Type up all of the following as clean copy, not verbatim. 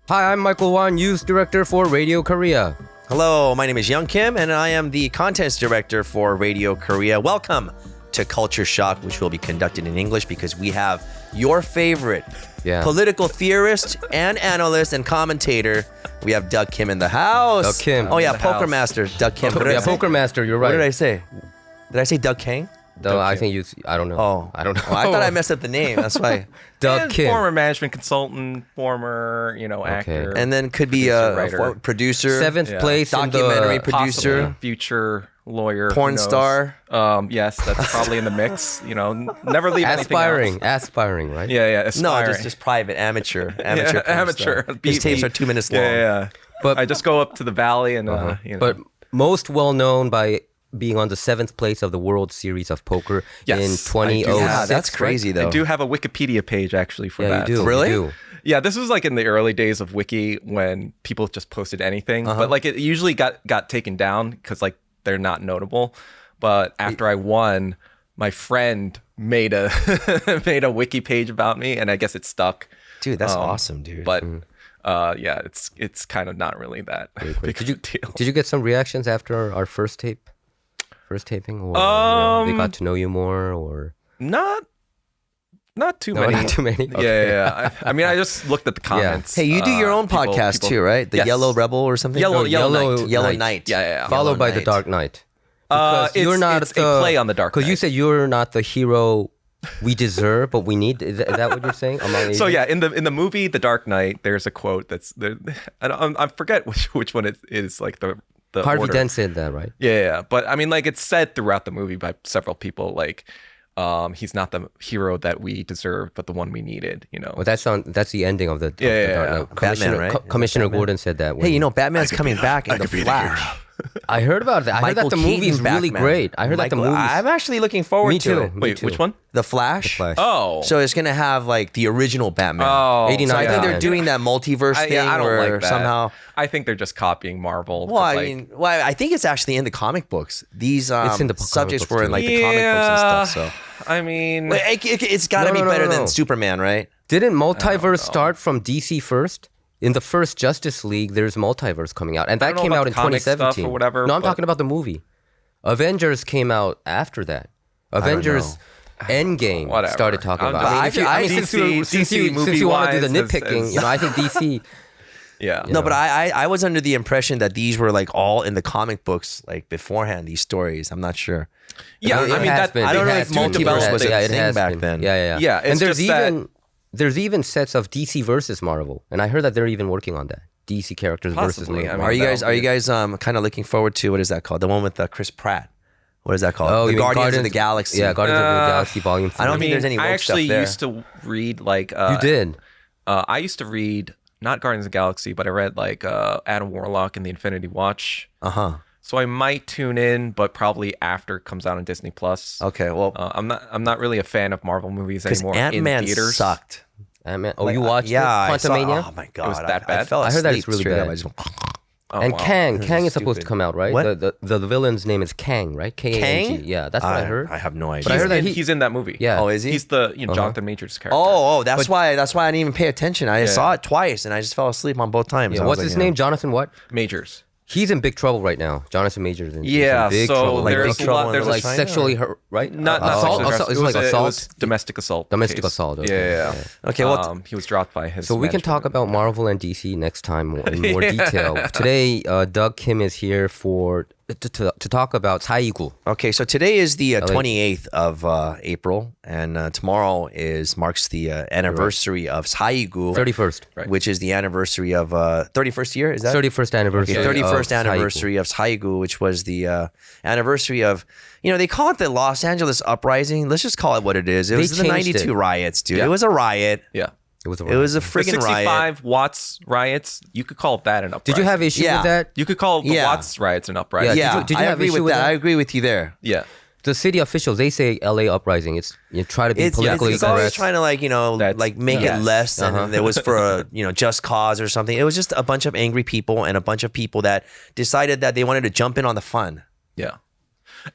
Hi, I'm Michael Wan, Youth Director for Radio Korea. Hello, my name is Young Kim, and I am the Contents Director for Radio Korea. Welcome to Culture Shock, which will be conducted in English because we have your favorite political theorist and analyst and commentator. We have Doug Kim in the house. Doug Kim. Oh, yeah, Poker Master, Doug Kim. Poker Master, you're right. What did I say? Did I say Doug Kang? No, I think I don't know. Oh. I don't know. I thought I messed up the name. That's why. Doug And Kim. former management consultant, former, actor. And then could be Producer, a writer. producer. Seventh place documentary in the... producer. Possibly future lawyer. Porn who knows. star. Yes, that's probably in the mix. Never leave anything else. Aspiring, right? Yeah, No, aspiring. just private, amateur. Yeah, amateur. His tapes are 2 minutes long. Yeah. But I just go up to the valley and, But most well known by being on the 7th place of the World Series of Poker in Yes, 2006. Yeah, that's right? crazy though. I do have a Wikipedia page actually for Yeah, that. you do. Really? You do. Yeah, this was like in the early days of Wiki when people just posted anything, but like it usually got taken down because like they're not notable. But after I won, my friend made a made a Wiki page about me, and I guess it stuck. Dude, that's awesome, dude. But yeah, it's kind of not really that big of a deal. Did you get some reactions after our first taping? Or they got to know you more, or Not too no, many. not too many? Yeah. I mean, I just looked at the comments. Hey, you do your own podcast too, right? The Yes. Yellow Rebel or something? Yellow Yellow Knight. Knight. Yeah. Followed by The Knight. Dark Knight. Because It's a play on The Dark Because you Knight. said you're not the hero we deserve, but we need. Is that what you're saying? So yeah, in the movie The Dark Knight, there's a quote that's there. I forget which one it is. Like the Harvey order. Dent said that, right? Yeah. But I mean, like it's said throughout the movie by several people. Like, he's not the hero that we deserve, but the one we needed. Well, that's the ending of the Yeah, the yeah, Dark yeah. Knight. Batman, Commissioner, right? Commissioner Gordon said that. Hey, Batman's coming back in The Flash. I heard about that. I heard that the movie is really great. I heard that the movie. I'm actually looking forward Me to too. it. Me Wait, too. which one? The Flash. Flash. Oh, So it's gonna have like the original Batman. oh, 89 So I think Batman. they're doing that multiverse thing I don't where like that. somehow. I think they're just copying Marvel. Well, but, I think it's actually in the comic books. These It's in the comic subjects books were in too. like the comic books and stuff. So I mean, it's got to be better than Superman, right? Didn't multiverse start from DC first? In the first Justice League, there's multiverse coming out, and I that don't know came about out the in comic stuff 2017 or whatever, No, I'm but- talking about the movie. Avengers came out after that. Avengers Endgame Whatever. started talking I'm about. just- I mean, if you, I mean, DC since you want to do the movie-wise nitpicking, I think DC. yeah. No, but I was under the impression that these were like all in the comic books like beforehand. These stories, I'm not sure. Yeah, It I mean has that. been. I don't It know has if been. multiverse was a it thing has back been. then. Yeah. Yeah, it's and there's just that- even there's even sets of DC versus Marvel, and I heard that they're even working on that. DC characters versus Possibly, Marvel. I mean, Are you guys kind of looking forward to what is that called? The one with Chris Pratt. What is that called? Oh, the you mean Guardians of the Galaxy. Yeah, Guardians of the Galaxy Volume 3. I don't I think mean, there's any I woke actually stuff there. used to read like You did. I used to read not Guardians of the Galaxy, but I read like Adam Warlock and the Infinity Watch. So I might tune in, but probably after it comes out on Disney Plus. Okay, well, I'm not really a fan of Marvel movies because anymore Ant-Man in theaters. sucked. Ant-Man. Oh, you watched Yeah, it? I saw- Quantumania? Oh my god, was that I bad? fell I heard that asleep it's really straight bad. up. I just went, Oh, And wow. Kang is supposed stupid. to come out, right? What? The villain's name is Kang, right? K-A-N-G. Kang? Yeah, that's what I heard. I have no idea. But I heard that He's in that movie. Yeah. Oh, is he? He's the Jonathan Majors character. Oh, that's why I didn't even pay attention. I saw it twice and I just fell asleep on both times. Yeah, I was what's like, his name? Jonathan what? Majors. He's in big trouble right now. Jonathan Majors in Yeah, big so trouble. Like there's big a lot. trouble in There's the like China, sexually or- hurt, right? not assault. sexual It's like harassment. assault. It was domestic assault. Domestic case. assault, okay. Yeah. Okay, well, He was dropped by his. So we can talk about Marvel and DC next time in more detail. Today, Doug Kim is here to talk about 사이구. okay. So today is the 28th of April, and tomorrow marks the anniversary of Saigu, 31st. Right. which is the anniversary of 31st year. Is that 31st anniversary. Okay, 31st of anniversary of Saigu, which was the anniversary of, they call it the Los Angeles Uprising. Let's just call it what it is. It was the changed 92 it. riots, dude. Yeah. It was a riot. Yeah. It was a It was a The friggin' 65 riot. Watts riots. You could call that an uprising. Did you have issue Yeah. with that? You could call the Yeah. Watts riots an uprising. Yeah. Yeah, Did you I have agree issue with with that. that? I agree with you there. Yeah. The city officials, they say LA uprising. You try to be politically It's always correct. trying to make it less, and it was for a just cause or something. It was just a bunch of angry people and a bunch of people that decided that they wanted to jump in on the fun. Yeah.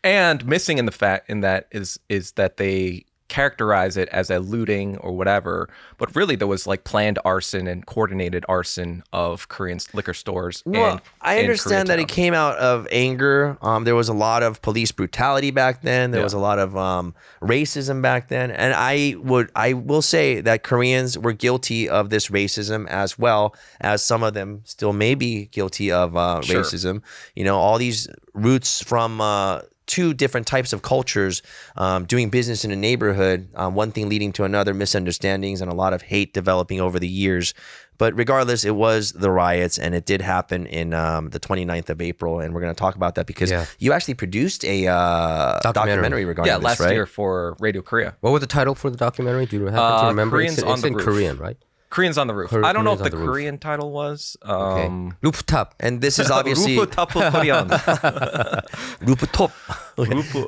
And missing in that is that they characterize it as a looting or whatever, but really there was like planned arson and coordinated arson of Korean liquor stores. Well, I understand that it came out of anger. There was a lot of police brutality back then. There was a lot of racism back then, and I will say that Koreans were guilty of this racism as well as some of them still may be guilty of racism. You know, all these roots from two different types of cultures doing business in a neighborhood, one thing leading to another, misunderstandings and a lot of hate developing over the years. But regardless, it was the riots, and it did happen in the 29th of April, and we're going to talk about that because you actually produced a documentary regarding this, last right? year for Radio Korea. What was the title for the documentary? Do you happen to remember? Koreans it's on the in Roof. Korean, right? Koreans on the Roof. I don't know if Koreans the on the Roof. Korean title was. Rooftop. And this is obviously Rooftop Korean. Rooftop.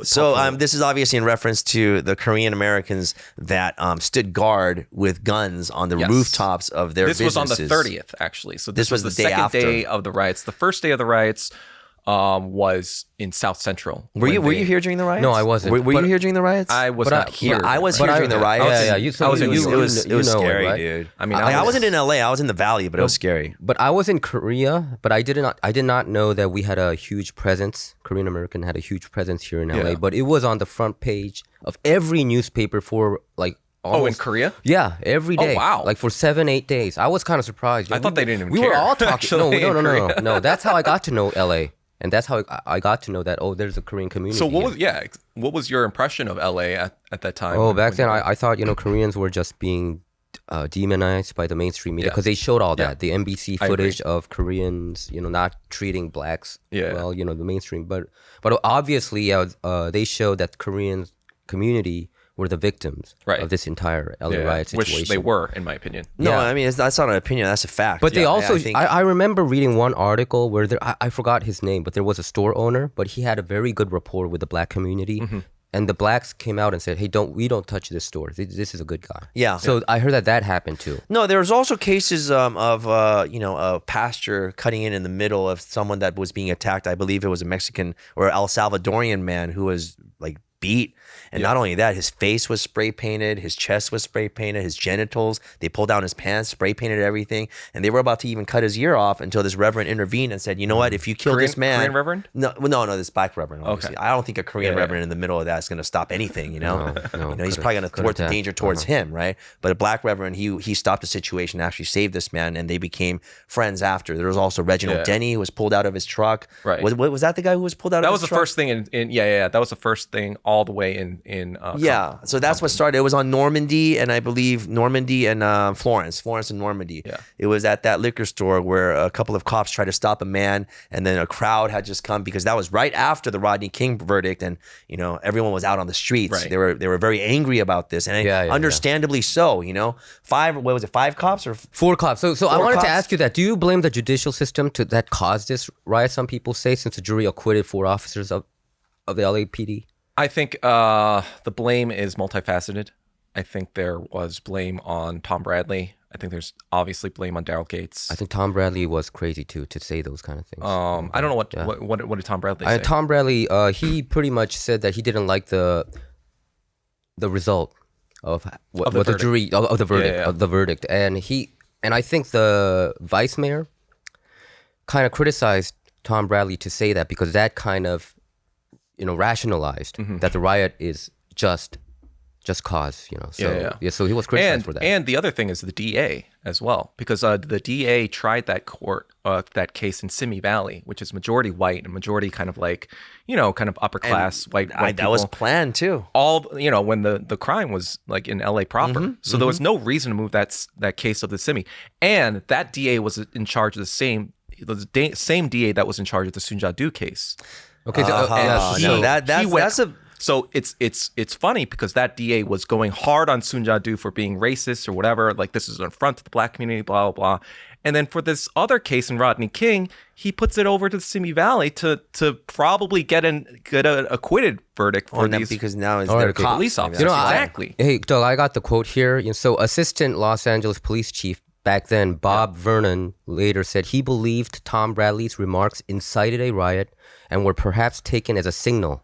So this is obviously in reference to the Korean Americans that stood guard with guns on the rooftops of their businesses. This was on the 30th, actually. So this was the day second after. day of the riots. The first day of the riots was in South Central. Were you here during the riots? No, I wasn't. Were you here during the riots? I was not here. I was here during the riots. Yeah, It was scary, right? dude. I mean, I wasn't in LA. I was in the Valley, but it was scary. But I was in Korea, but I did not know that we had a huge presence. Korean American had a huge presence here in LA, Yeah. but it was on the front page of every newspaper for like in Korea? Yeah, every day. Oh, wow. Like for 7-8 days. I was kind of surprised. I thought they didn't even We were care, all talking. actually, No, in Korea. no. That's how I got to know LA. And that's how I got to know that, there's a Korean community. So what here. what was your impression of LA at that time? Oh, back then I thought, Koreans were just being demonized by the mainstream media because they showed all that, the NBC footage of Koreans, not treating blacks well, the mainstream. But obviously, they showed that Korean community were the victims of this entire LA riot situation. Which they were, in my opinion. No, I mean, that's not an opinion. That's a fact. But they also, I think, I remember reading one article where I forgot his name, but there was a store owner, but he had a very good rapport with the black community. And the blacks came out and said, "Hey, we don't touch this store. This is a good guy." Yeah. So I heard that happened too. No, there was also cases of a pastor cutting in the middle of someone that was being attacked. I believe it was a Mexican or El Salvadorian man who was like beat. And not only that, his face was spray painted, his chest was spray painted, his genitals, they pulled down his pants, spray painted everything. And they were about to even cut his ear off until this reverend intervened and said, you know what, if you kill this man. Korean reverend? No, this black reverend, obviously. Okay. I don't think a Korean reverend in the middle of that is going to stop anything, No, he's probably going to thwart the danger towards him, right? But a black reverend, he stopped the situation, actually saved this man, and they became friends after. There was also Reginald Denny who was pulled out of his truck. Right. Was that the guy who was pulled out of his truck? That was the first thing that was the first thing all the way in so that's what started. It was on Normandy, and I believe Normandy and Florence and Normandy. Yeah. It was at that liquor store where a couple of cops tried to stop a man, and then a crowd had just come because that was right after the Rodney King verdict, and everyone was out on the streets. Right. They were very angry about this, and understandably so. 5 cops or 4 cops. So I wanted cops? to ask you that. Do you blame the judicial system that caused this riot? Some people say, since the jury acquitted 4 officers of the LAPD. I think the blame is multifaceted. I think there was blame on Tom Bradley. I think there's obviously blame on Daryl Gates. I think Tom Bradley was crazy too to say those kind of things. I don't know what did Tom Bradley say? Tom Bradley, he pretty much said that he didn't like the result of the jury of the verdict of the verdict, and I think the vice mayor kind of criticized Tom Bradley to say that because that kind of rationalized that the riot is just cause, so he was criticized for that. And the other thing is the DA as well, because the DA tried that case in Simi Valley, which is majority white and majority kind of like, kind of upper class white people. That was planned too. All, when the crime was like in LA proper. So there was no reason to move that case of the Simi. And that DA was in charge of the same DA that was in charge of the Sunja-do case. Okay, So it's funny because that DA was going hard on Sunja-do for being racist or whatever. Like, this is an affront to the black community, blah, blah, blah. And then for this other case in Rodney King, he puts it over to the Simi Valley to probably get an acquitted verdict for these. Because now it's their police officers. Exactly. Hey, Doug, I got the quote here. So Assistant Los Angeles Police Chief back then, Bob Vernon, later said he believed Tom Bradley's remarks incited a riot and were perhaps taken as a signal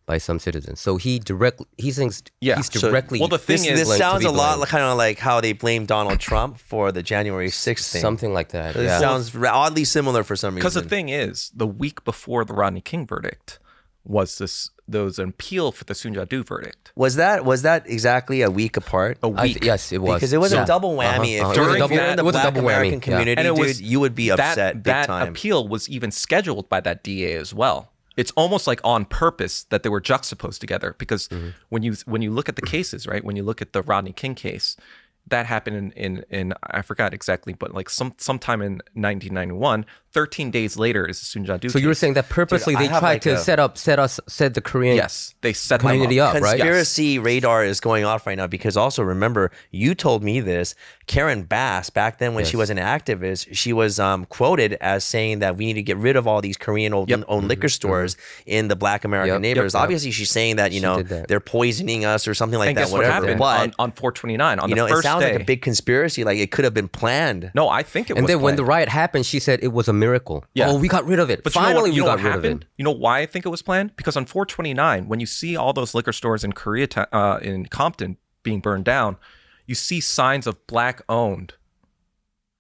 by some citizens. So he thinks he's So- directly. well, the thing is- This blamed to sounds be a lot blamed. kind of like how they blame Donald Trump for the January 6th thing. Something like that. It Yeah. sounds oddly similar for some reason. Because the thing is, the week before the Rodney King verdict there was an appeal for the Sun Jia-do verdict. was that exactly a week apart? A week. Yes, it was. Because it was Yeah. a double whammy. Uh-huh. If It was a you're double- in the it was a Black double whammy, American yeah. community, And it dude, was you would be upset big that time. appeal was even scheduled by that DA as well. It's almost like on purpose that they were juxtaposed together because when you look at the cases, right? When you look at the Rodney King case, that happened in I forgot exactly, but like sometime in 1991. 13 days later is the Sun Jia-do So you were case. saying that purposely Dude, I they have tried like to a- set the Korean Yes, they set them community up, right? Conspiracy radar is going off right now because also remember you told me this. Karen Bass back then when she was an activist, she was quoted as saying that we need to get rid of all these Korean owned liquor stores in the Black American Yep. neighborhoods. Yep. Obviously, she's saying that did that. they're poisoning us or something like And that. guess what Whatever. happened But on 4/29 on you know, the it first sounds day? like a big conspiracy. Like it could have been planned. No, I think it And was. then when the planned. riot happened, she said it was a miracle. Yeah. Oh, we got rid of it. But Finally, you know we what got rid happened? of it. You know why I think it was planned? Because on 4/29, when you see all those liquor stores in in Compton being burned down, you see signs of Black owned,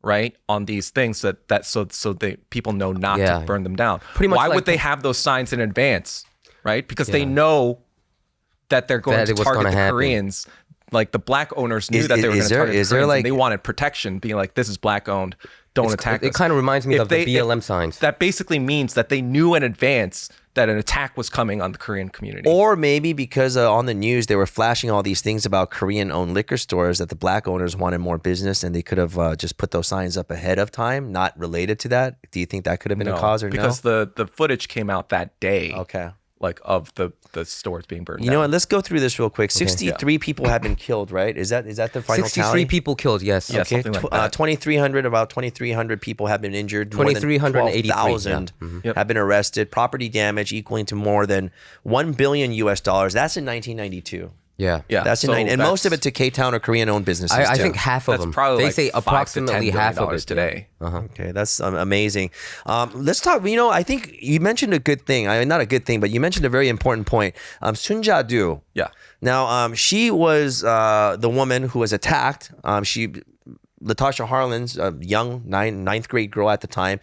right, on these things so they people know not Yeah. to burn them down. Pretty much why like would they the- have those signs in advance, right? Because they know that they're going That to it was target gonna the happen. Koreans. Like the Black owners knew Is- that they were is going to there- target the is there, Koreans, like- and they wanted protection, being like, "This is Black owned. Don't attack us." It kind of reminds me If of the they- BLM if- signs. That basically means that they knew in advance that an attack was coming on the Korean community. Or maybe because on the news they were flashing all these things about Korean-owned liquor stores that the Black owners wanted more business and they could have just put those signs up ahead of time, not related to that. Do you think that could have been a cause or because no? the footage came out that day. Okay. Like of the stores being burned You know down. what? Let's go through this real quick. 63 people have been killed, right? Is that the final 63 tally? people killed, yes. Yeah, Okay, something like that. 2,300, about 2,300 people have been injured. 2,383, 12,000 Yep. have been arrested. Property damage equaling to more than $1 billion US. That's in 1992. Yeah. Yeah, That's in so and most of it that's- to K-Town or Korean-owned businesses. I too. think half of That's them. probably They like say $5 to approximately $10 half of billion it today. Okay, that's amazing. Let's talk. You know, I think you mentioned a good thing. I mean, not a good thing, but you mentioned a very important point. Sun Jia-do. Yeah. Now, she was the woman who was attacked. Latasha Harlins, a young ninth grade girl at the time,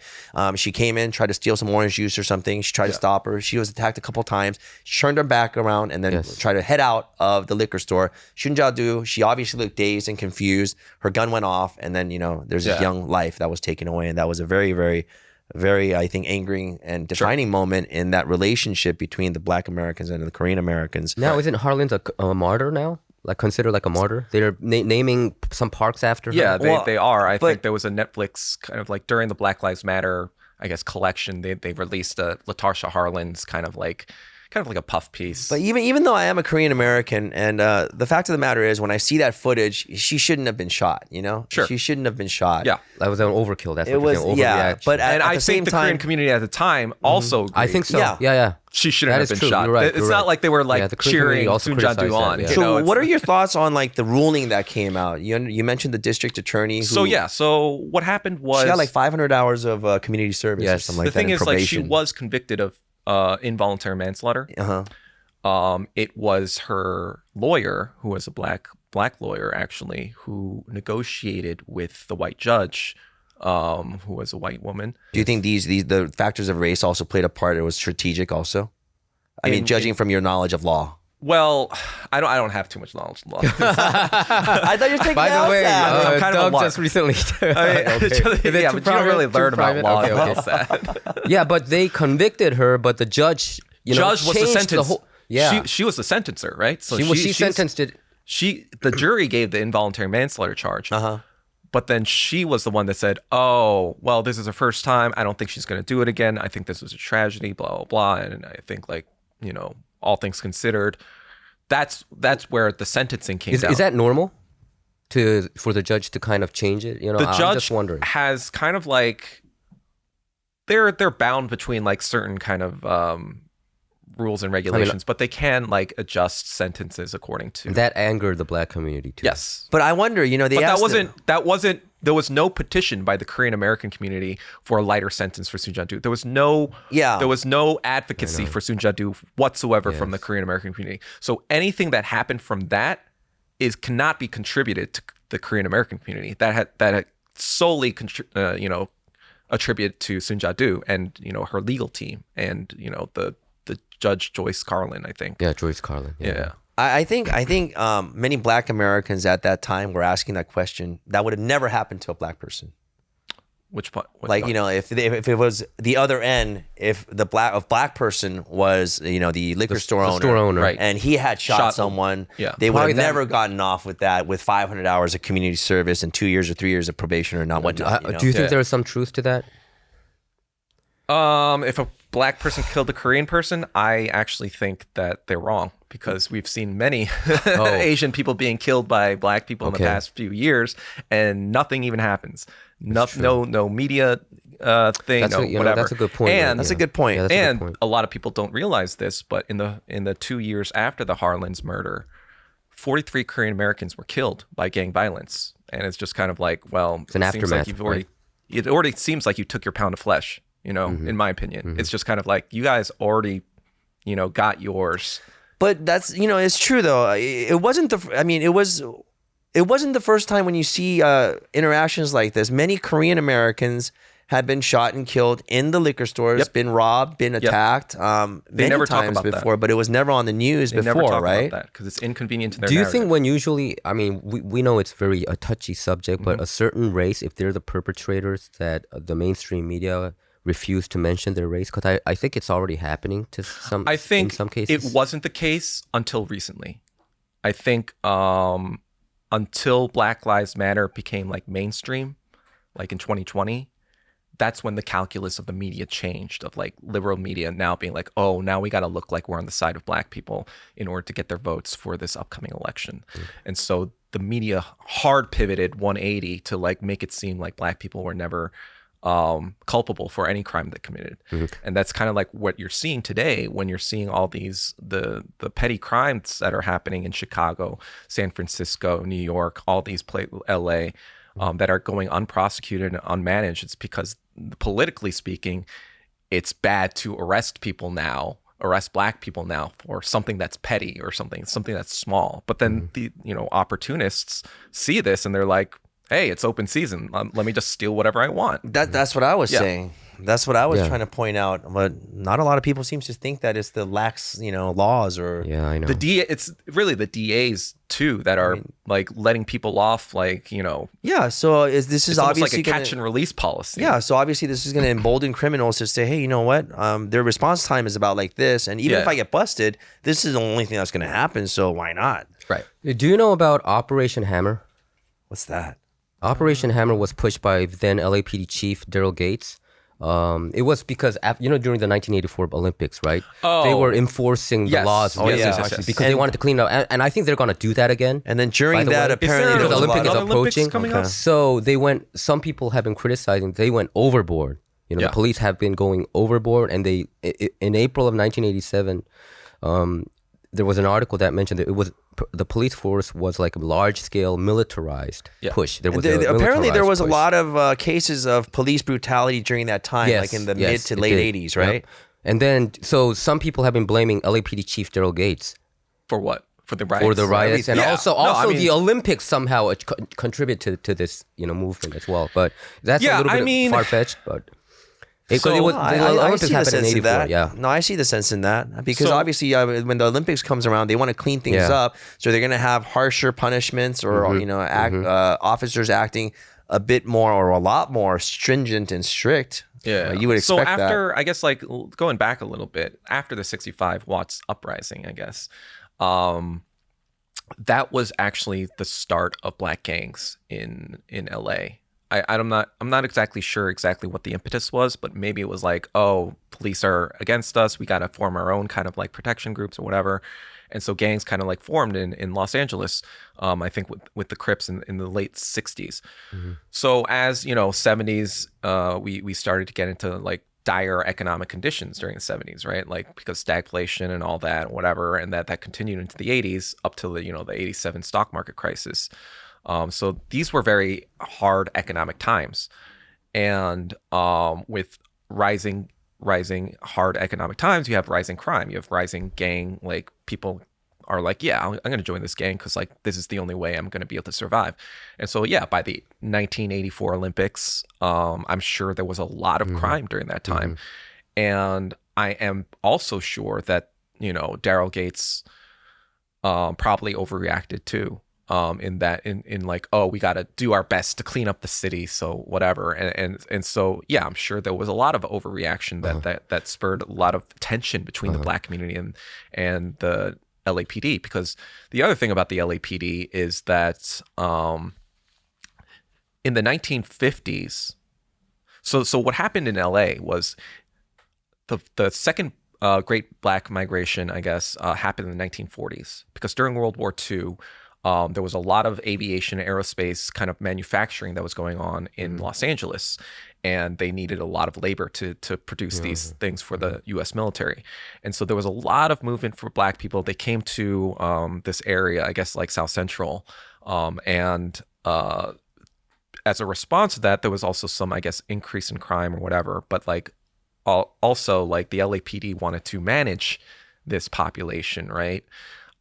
she came in, tried to steal some orange juice or something. She tried to stop her. She was attacked a couple times. She turned her back around and then tried to head out of the liquor store. Sun Jia-do, she obviously looked dazed and confused. Her gun went off, and then there's this young life that was taken away, and that was a very, very, very, I think, angering and defining moment in that relationship between the Black Americans and the Korean Americans. Now, isn't Harlan a martyr now? Like considered like a martyr? They're naming some parks after her? Yeah, Well, they are. I but- think there was a Netflix kind of like during the Black Lives Matter, I guess, collection. They released a Latasha Harlins kind of like a puff piece. But even though I am a Korean American, and the fact of the matter is, when I see that footage, she shouldn't have been shot. Sure. She shouldn't have been shot. yeah. That was an overkill. That's It what you're was, saying. yeah. Overreaction. But at I the same think the time, Korean community at the time also agreed. I think so. Yeah. Yeah. She shouldn't That have is been true. shot. You're right. It's You're not right. like they were like Yeah, the Korean community cheering also Sun Jia-do criticized on. that, yeah. you so know, what are it's- your thoughts on like the ruling that came out? You mentioned the district attorney. Who, So what happened was she got like 500 hours of community service or Yes. something the like that. thing in is like she probation. was convicted of involuntary manslaughter. It was her lawyer, who was a black lawyer actually, who negotiated with the white judge, who was a white woman. Do you think the factors of race also played a part? It was strategic also. I mean, judging from your knowledge of law. Well, I don't have too much knowledge of law. I thought you were taking By the way, I'm kind of a Doug lark. just recently. yeah, but you don't really learn about law. Okay, okay. It's sad. Yeah, but they convicted her, but the judge, Judge was the changed sentence. whole. Yeah, she was the sentencer, right? So she sentenced it. The jury gave the involuntary manslaughter charge. But then she was the one that said, "Oh, well, this is her first time. I don't think she's going to do it again. I think this was a tragedy, blah blah blah." And I think, like, all things considered, that's where the sentencing came down. Is that normal? For the judge to kind of change it? The I'm judge just wondering. has kind of like they're bound between like certain kind of rules and regulations, but they can like adjust sentences according to That angered the black community too. Yes. But I wonder, they But asked that wasn't there was no petition by the Korean American community for a lighter sentence for Soon Ja-do. There was no advocacy for Soon Ja-do whatsoever from the Korean American community. So anything that happened from that cannot be contributed to the Korean American community. That had solely attributed to Soon Ja-do and her legal team and the Judge Joyce Carlin, I think. Yeah, Joyce Carlin. Yeah. I think many Black Americans at that time were asking that question. That would have never happened to a Black person. Which part? Like, if it was the other end, if the Black person was, the liquor store owner, right, and he had shot someone, they would have never gotten off with that with 500 hours of community service and 2 years or 3 years of probation or not whatnot. Do you think there is some truth to that? If a Black person killed a Korean person, I actually think that they're wrong, because we've seen many Asian people being killed by Black people in the past few years, and nothing even happens. No media thing, whatever. That's a good point. And that's a good point. Yeah, and a lot of people don't realize this, but in the 2 years after the Harlan's murder, 43 Korean Americans were killed by gang violence, and it's just kind of like, well, it's an aftermath. It already seems like you took your pound of flesh. In my opinion, it's just kind of like you guys already, got yours. But that's, it's true though. It wasn't it wasn't the first time when you see interactions like this. Many Korean Americans had been shot and killed in the liquor stores, been robbed, been attacked many never times talk about before, but it was never on the news before, never talk right? about that because it's inconvenient to their Do you narrative. think when usually, we know it's very a touchy subject, but a certain race, if they're the perpetrators, that the mainstream media refuse to mention their race? Because I think it's already happening to some. I think in some cases it wasn't the case until recently. I think until Black Lives Matter became like mainstream, like in 2020, that's when the calculus of the media changed, of like liberal media now being like, oh, now we got to look like we're on the side of Black people in order to get their votes for this upcoming election. And so the media hard pivoted 180 to like make it seem like Black people were never culpable for any crime they committed. And that's kind of like what you're seeing today when you're seeing all these the petty crimes that are happening in Chicago, San Francisco, New York, all these LA that are going unprosecuted and unmanaged. It's because politically speaking, it's bad to arrest Black people now for something that's petty or something that's small. But then the opportunists see this and they're like, hey, it's open season. Let me just steal whatever I want. That's what I was saying. That's what I was trying to point out. But not a lot of people seem to think that it's the lax, laws or. Yeah, I know. It's really the DAs too that are like letting people off, like Yeah. So this is obviously like a catch and release policy. Yeah. So obviously this is going to embolden criminals to say, hey, you know what? Their response time is about like this, and even if I get busted, this is the only thing that's going to happen. So why not? Right. Do you know about Operation Hammer? What's that? Operation Hammer was pushed by then LAPD chief Daryl Gates. It was because during the 1984 Olympics, right? They were enforcing the laws because they wanted to clean it up, and I think they're going to do that again. And then during that, apparently the Olympics is approaching. Coming up? So they went. Some people have been criticizing. They went overboard. The police have been going overboard, and they in April of 1987. There was an article that mentioned that it was the police force was like a large-scale militarized push. Apparently, there was a lot of cases of police brutality during that time, like in the mid to late 80s, right? Yep. And then, so some people have been blaming LAPD chief Daryl Gates for what? For the riots. For the riots, and also the Olympics somehow contribute to this movement as well. But that's a little bit far-fetched, but. I see the sense in that. No, I see the sense in that because obviously when the Olympics comes around, they want to clean things up, so they're going to have harsher punishments or officers acting a bit more or a lot more stringent and strict. Yeah, you would expect that. So after, I guess, like going back a little bit, after the 65 Watts uprising, I guess, that was actually the start of Black gangs in LA. I'm not exactly sure what the impetus was, but maybe it was like, oh, police are against us. We got to form our own kind of like protection groups or whatever. And so gangs kind of like formed in Los Angeles, I think with the Crips in the late 60s. So as, 70s, we started to get into like dire economic conditions during the 70s, right? Like because stagflation and all that, whatever. And that continued into the 80s up to the 87 stock market crisis. So these were very hard economic times, and with rising hard economic times, you have rising crime, you have rising gang, like people are like, yeah, I'm going to join this gang because like this is the only way I'm going to be able to survive. And so yeah, by the 1984 Olympics, I'm sure there was a lot of crime during that time. And I am also sure that, you know, Daryl Gates probably overreacted too, in like, oh, we got to do our best to clean up the city, so whatever. And so yeah, I'm sure there was a lot of overreaction that spurred a lot of tension between the Black community and the LAPD. Because the other thing about the LAPD is that in the 1950s, so what happened in LA was the second Great Black Migration, I guess, happened in the 1940s, because during World War II, there was a lot of aviation and aerospace kind of manufacturing that was going on in Los Angeles, and they needed a lot of labor to produce these things for the U.S. military. And so there was a lot of movement for Black people. They came to this area, I guess, like South Central, and as a response to that, there was also some, I guess, increase in crime or whatever. But like also like the LAPD wanted to manage this population, right?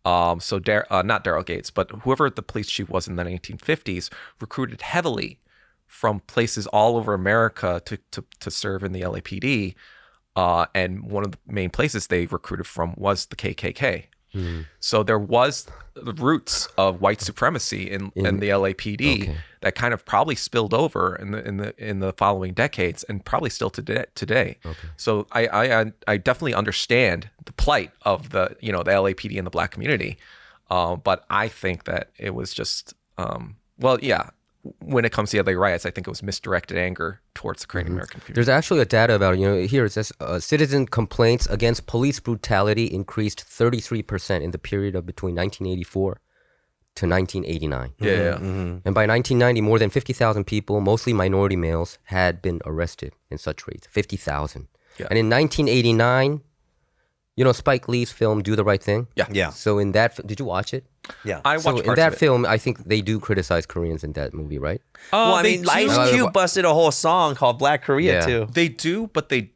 So not Daryl Gates, but whoever the police chief was in the 1950s recruited heavily from places all over America to serve in the LAPD. And one of the main places they recruited from was the KKK. So there was the roots of white supremacy in the LAPD that kind of probably spilled over in the following decades, and probably still today. So I definitely understand the plight of the LAPD and the Black community, but I think that it was just when it comes to the LA riots, I think it was misdirected anger towards the Korean American community. There's actually a data about it, here it says citizen complaints against police brutality increased 33% in the period of between 1984 to 1989. And by 1990, more than 50,000 people, mostly minority males, had been arrested in such rates. 50,000. And in 1989, Spike Lee's film "Do the Right Thing." So in that, did you watch it? I watched parts in that of it. film, I think they do criticize Koreans in that movie, right? Well, I mean, Ice Cube busted a whole song called Black Korea too. They do, but they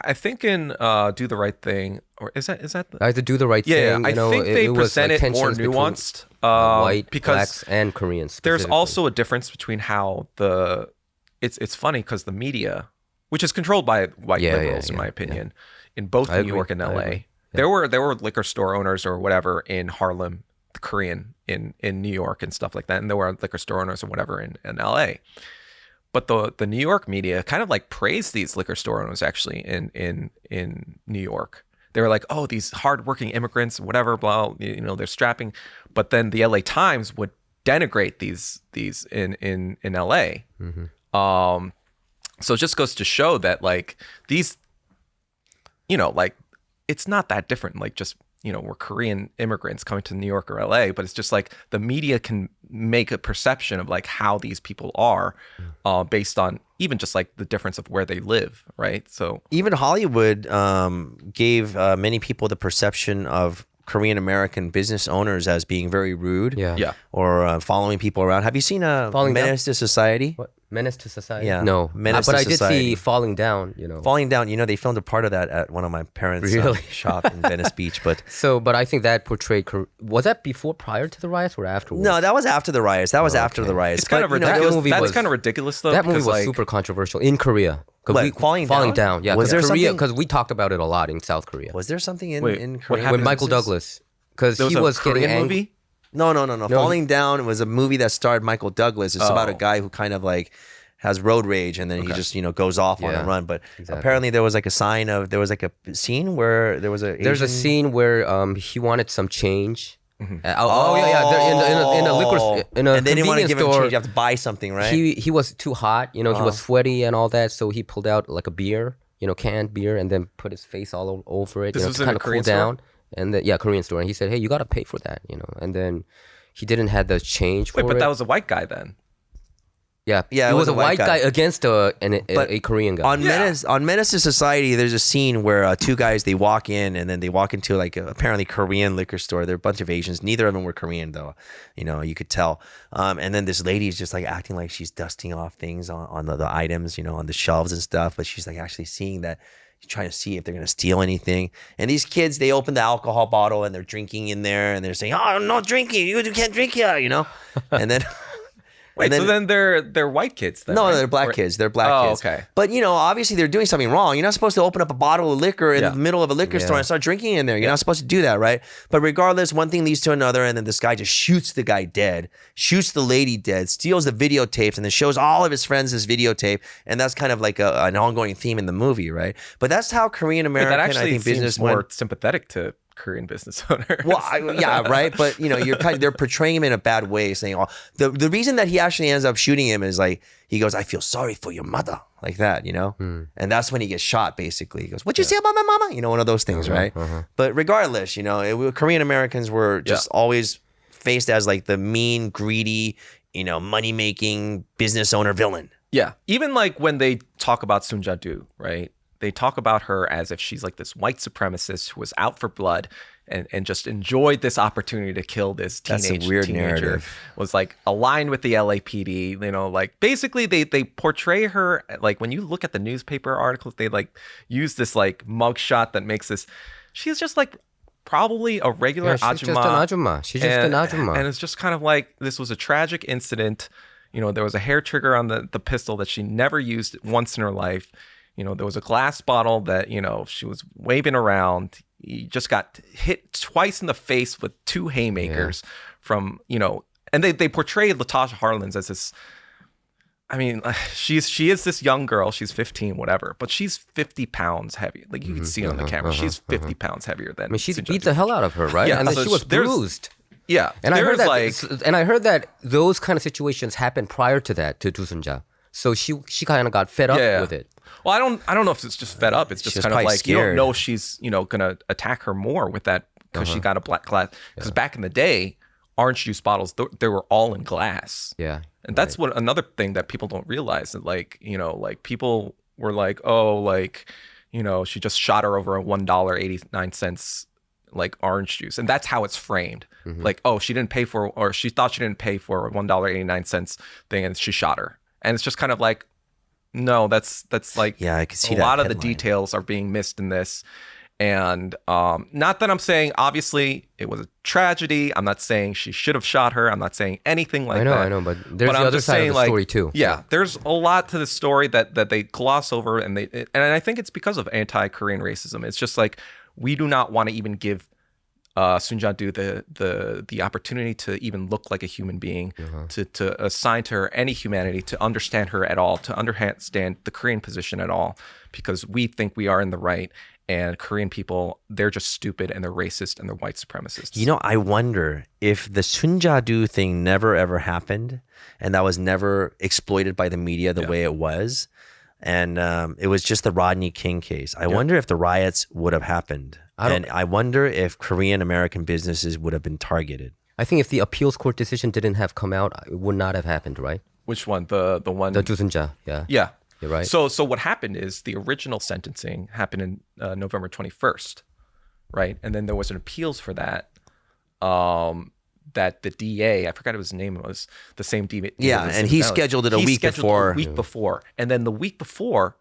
I think in "Do the Right Thing," or is that I had to do the right thing. I think they present it more nuanced, white, because Blacks, and Koreans. There's also a difference between how it's funny because the media, which is controlled by white liberals, in my opinion, in both New York and LA. There were liquor store owners or whatever in Harlem, Korean in New York and stuff like that, and there were liquor store owners or whatever in LA. But the New York media kind of like praised these liquor store owners actually in New York. They were like, oh, these hardworking immigrants, whatever, blah, they're strapping. But then the LA Times would denigrate these in LA. So it just goes to show that like these, like it's not that different. Like just, we're Korean immigrants coming to New York or LA, but it's just like the media can make a perception of like how these people are based on even just like the difference of where they live, right? So even Hollywood gave many people the perception of Korean American business owners as being very rude, or following people around. Have you seen Menace to Society? What? Menace to Society? Yeah. No. Menace but to I did Society. see Falling Down, Falling Down, they filmed a part of that at one of my parents' shop in Venice Beach. But I think that portrayed, was that prior to the riots or afterwards? No, that was after the riots. After the riots. It's kind of ridiculous. That's kind of ridiculous though. That movie was super controversial in Korea. Falling Down? Yeah, was there something? Because we talked about it a lot in South Korea. Was there something in what Korea? With Michael Douglas. Because he was Korean getting angry. movie? No. Falling Down was a movie that starred Michael Douglas. It's about a guy who kind of like has road rage, and then he just goes off on a run. But apparently there was like a scene where there was there's a scene where he wanted some change. In a liquor in a and they didn't want to give him store, change. You have to buy something, right? He was too hot. He was sweaty and all that, so he pulled out like a beer, canned beer, and then put his face all over it. This was to in kind a of cool Korean down. And Korean store, and he said, "Hey, you got to pay for that," And then he didn't have the change for it. But that was a white guy then. Yeah, it was a white guy against a Korean guy. On Menace to Society, there's a scene where two guys, they walk in and then they walk into like a apparently Korean liquor store. They're a bunch of Asians. Neither of them were Korean though. You could tell. And then this lady is just like acting like she's dusting off things on the items, on the shelves and stuff. But she's like actually seeing that, trying to see if they're going to steal anything. And these kids, they open the alcohol bottle and they're drinking in there and they're saying, "Oh, no drinking. You can't drink here," And then... Wait, so then they're white kids then? No, right? they're black kids. They're black kids. Okay. But, obviously they're doing something wrong. You're not supposed to open up a bottle of liquor in the middle of a liquor store and start drinking in there. You're not supposed to do that, right? But regardless, one thing leads to another, and then this guy just shoots the guy dead, shoots the lady dead, steals the videotapes, and then shows all of his friends this videotape. And that's kind of like an ongoing theme in the movie, right? But that's how Korean American, that actually business seems more sympathetic to Korean business owners. Well, right. But they're portraying him in a bad way, saying, "Oh, the reason that he actually ends up shooting him is like he goes, I feel sorry for your mother," like that, and that's when he gets shot. Basically, he goes, "What'd you say about my mama?" One of those things, right? But regardless, Korean Americans were just always faced as like the mean, greedy, money making business owner villain. Yeah, even like when they talk about Sun Ja-do, right? They talk about her as if she's like this white supremacist who was out for blood and just enjoyed this opportunity to kill this teenager. Narrative. Was like aligned with the LAPD. Like basically they portray her like when you look at the newspaper articles, they like use this like mugshot that makes this. She's just like probably a regular she's just an ajumma. She's just an ajumma. And it's just kind of like this was a tragic incident. There was a hair trigger on the pistol that she never used once in her life. There was a glass bottle that, she was waving around. He just got hit twice in the face with two haymakers from, and they portrayed Latasha Harlins as this, she is this young girl. She's 15, whatever, but she's 50 pounds heavy. Like you can see on the camera, she's 50 pounds heavier than. She's beat the hell out of her, right? Yeah, and then she was bruised. Yeah, and I heard that those kind of situations happened prior to that to Do Sun-ja. So she kind of got fed up with it. Well, I don't know if it's just fed up. It's just kind of like scared. You don't know she's gonna attack her more with that because she got a black glass. Because back in the day, orange juice bottles they were all in glass. Yeah, and that's what another thing that people don't realize that like people were like, oh, like she just shot her over a $1.89 like orange juice, and that's how it's framed. Like, oh, she didn't pay for, or she thought she didn't pay for a $1.89 thing, and she shot her, and it's just kind of like. No, that's like I can see a lot of the details are being missed in this. And not that I'm saying, obviously, it was a tragedy. I'm not saying she should have shot her. I'm not saying anything like that. I know, but there's the other side of the story too. Yeah, there's a lot to the story that they gloss over. And I think it's because of anti-Korean racism. It's just like, we do not want to even give Sun Ja-do the opportunity to even look like a human being, to assign to her any humanity, to understand her at all, to understand the Korean position at all, because we think we are in the right, and Korean people, they're just stupid and they're racist and they're white supremacists. I wonder if the Sun Ja-do thing never ever happened and that was never exploited by the media the way it was, and it was just the Rodney King case. I wonder if the riots would have happened. I wonder if Korean American businesses would have been targeted. I think if the appeals court decision didn't have come out, it would not have happened, right? Which one? The one? The Do Sun-ja, yeah. Yeah. You're right. So what happened is the original sentencing happened in November 21st, right? And then there was an appeals for that. That the DA, I forgot what his name was, the same DA. Yeah, and he scheduled it a week before. And then the week before,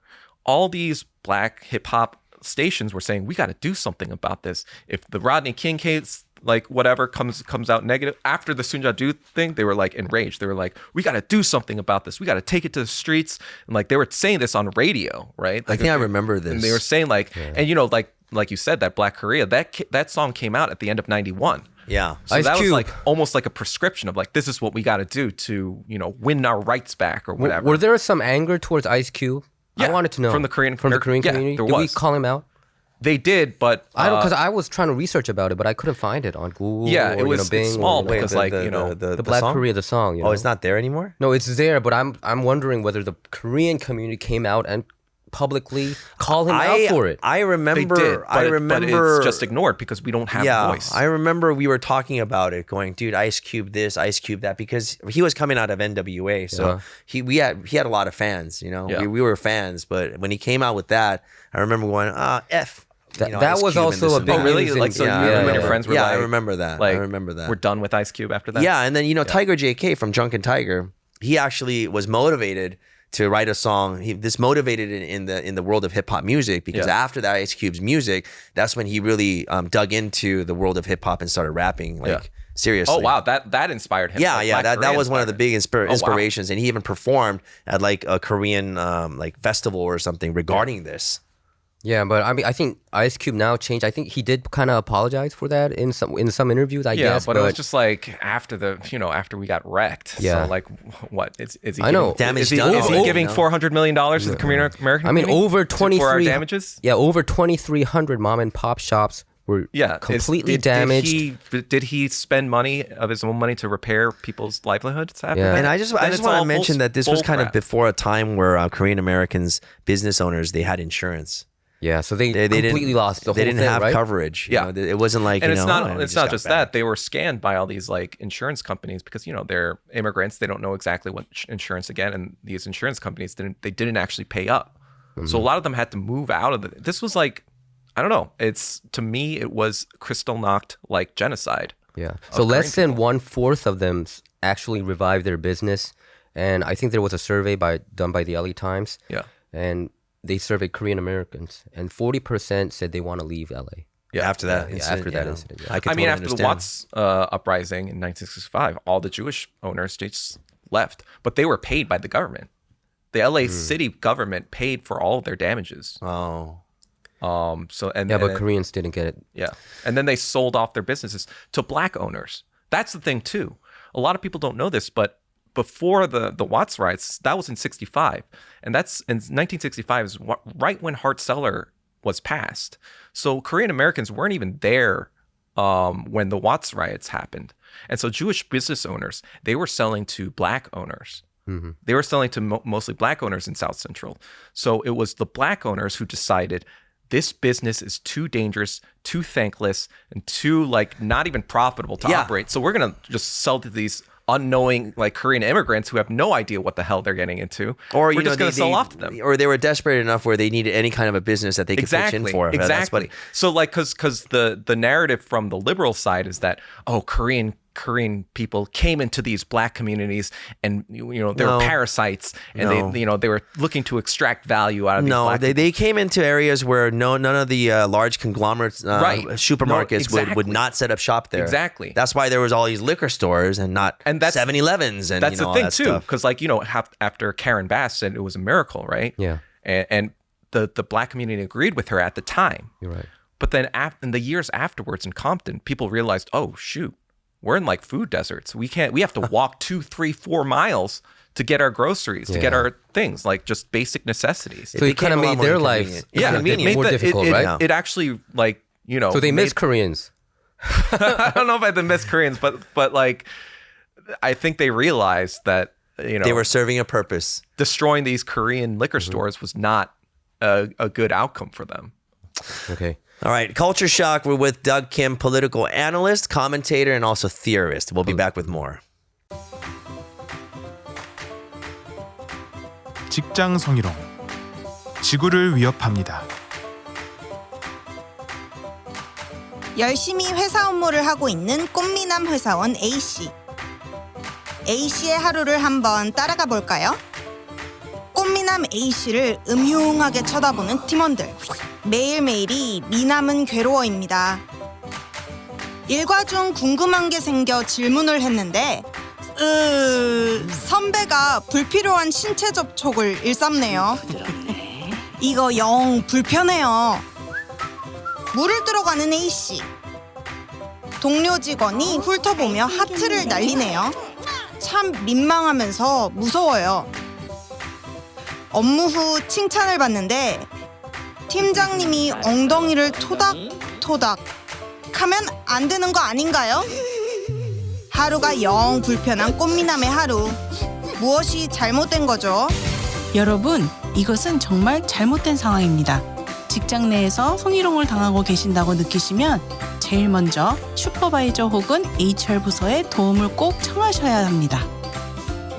all these black hip hop stations were saying, we got to do something about this. If the Rodney King case, like whatever, comes out negative, after the Sun Ja-do thing, they were like enraged. They were like, we got to do something about this. We got to take it to the streets. And like they were saying this on radio, right? Like, I think I remember this. And they were saying like, and like you said, that Black Korea, that song came out at the end of 91. Yeah. So that was like almost like a prescription of like, this is what we got to do to, win our rights back or whatever. Were there some anger towards Ice Cube? Yeah, I wanted to know. From the Korean community? There Did we call him out? They did, but I don't, because I was trying to research about it, but I couldn't find it on Google. Yeah, it was Bing, small or, because the Black song? Korea, the song. Oh, it's not there anymore? No, it's there, but I'm wondering whether the Korean community came out and publicly call him out for it. I remember. They did, but it's just ignored because we don't have voice. I remember we were talking about it, going, dude, Ice Cube this, Ice Cube that, because he was coming out of NWA, so he had a lot of fans. You know, we were fans, but when he came out with that, I remember going, F. That was also a big really news. like so. You and your friends were like, I remember that. Like, I remember that. We're done with Ice Cube after that. Yeah, and then Tiger JK from Drunken Tiger, he actually was motivated to write a song. This motivated in the world of hip hop music, because after that Ice Cube's music, that's when he really dug into the world of hip hop and started rapping seriously. Oh wow, that inspired him. That was one of the big inspirations, and he even performed at like a Korean like festival or something regarding this. Yeah, but I mean, I think Ice Cube now changed. I think he did kind of apologize for that in some interviews. I guess, but it was just like after we got wrecked. Yeah. So like, what is he? I know. Damage is done. he giving $400 million to the Korean American? I mean, over 23 for our damages. Yeah, over 2,300 mom and pop shops were completely damaged. Did he spend money of his own money to repair people's livelihoods after Yeah. that? And I just want to mention that this was kind of before a time where Korean Americans, business owners, they had insurance. Yeah, so they completely lost the whole thing. They didn't have right? coverage. You know, it wasn't like, and it's not just that. They were scanned by all these like insurance companies because they're immigrants. They don't know exactly what insurance and these insurance companies didn't actually pay up. Mm-hmm. So a lot of them had to move out of it. This was like, I don't know. To me it was Kristallnacht like genocide. Yeah. So less than 1/4 of them actually revived their business, and I think there was a survey done by the LA Times. Yeah. And they surveyed Korean Americans, and 40% said they want to leave LA. Yeah, after that incident. I mean, after the Watts uprising in 1965, all the Jewish owners just left, but they were paid by the government. The LA city government paid for all of their damages. Oh. But Koreans didn't get it. Yeah, and then they sold off their businesses to black owners. That's the thing too. A lot of people don't know this, but before the Watts riots, that was in 65. And that's in 1965 is right when Hart-Celler was passed. So Korean Americans weren't even there when the Watts riots happened. And so Jewish business owners, they were selling to black owners. Mm-hmm. They were selling to mostly black owners in South Central. So it was the black owners who decided this business is too dangerous, too thankless, and too not even profitable to operate. So we're going to just sell to these unknowing Korean immigrants who have no idea what the hell they're getting into, or we're just going to sell off to them. Or they were desperate enough where they needed any kind of a business that they could pitch in for. Exactly. So because the narrative from the liberal side is that Korean people came into these black communities and they were parasites and they were looking to extract value out of these black people. They came into areas where none of the large conglomerates supermarkets would not set up shop there. Exactly. That's why there was all these liquor stores and not 7-Elevens and that's the thing too, because after Karen Bass said it was a miracle, right? Yeah. And the black community agreed with her at the time. You're right. But then in the years afterwards in Compton, people realized, oh shoot, we're in food deserts. We have to walk 2, 3, 4 miles to get our groceries, to get our things, just basic necessities. So it kind of made their life more difficult, right? It actually So they miss Koreans. I don't know if they miss Koreans, but I think they realized that they were serving a purpose. Destroying these Korean liquor stores was not a good outcome for them. Okay. All right, Culture Shock. We're with Doug Kim, political analyst, commentator, and also theorist. We'll be back with more. 직장 성희롱. 지구를 위협합니다. 열심히 회사 업무를 하고 있는 꽃미남 회사원 A씨. A씨의 하루를 한번 따라가 볼까요? 꽃미남 A씨를 음흉하게 쳐다보는 팀원들. 매일매일이 미남은 괴로워입니다. 일과 중 궁금한 게 생겨 질문을 했는데 선배가 불필요한 신체 접촉을 일삼네요. 이거 영 불편해요. 물을 들어가는 A씨. 동료 직원이 훑어보며 하트를 날리네요. 참 민망하면서 무서워요. 업무 후 칭찬을 받는데 팀장님이 엉덩이를 토닥토닥 하면 안 되는 거 아닌가요? 하루가 영 불편한 꽃미남의 하루. 무엇이 잘못된 거죠? 여러분, 이것은 정말 잘못된 상황입니다. 직장 내에서 성희롱을 당하고 계신다고 느끼시면 제일 먼저 슈퍼바이저 혹은 HR 부서의 도움을 꼭 청하셔야 합니다.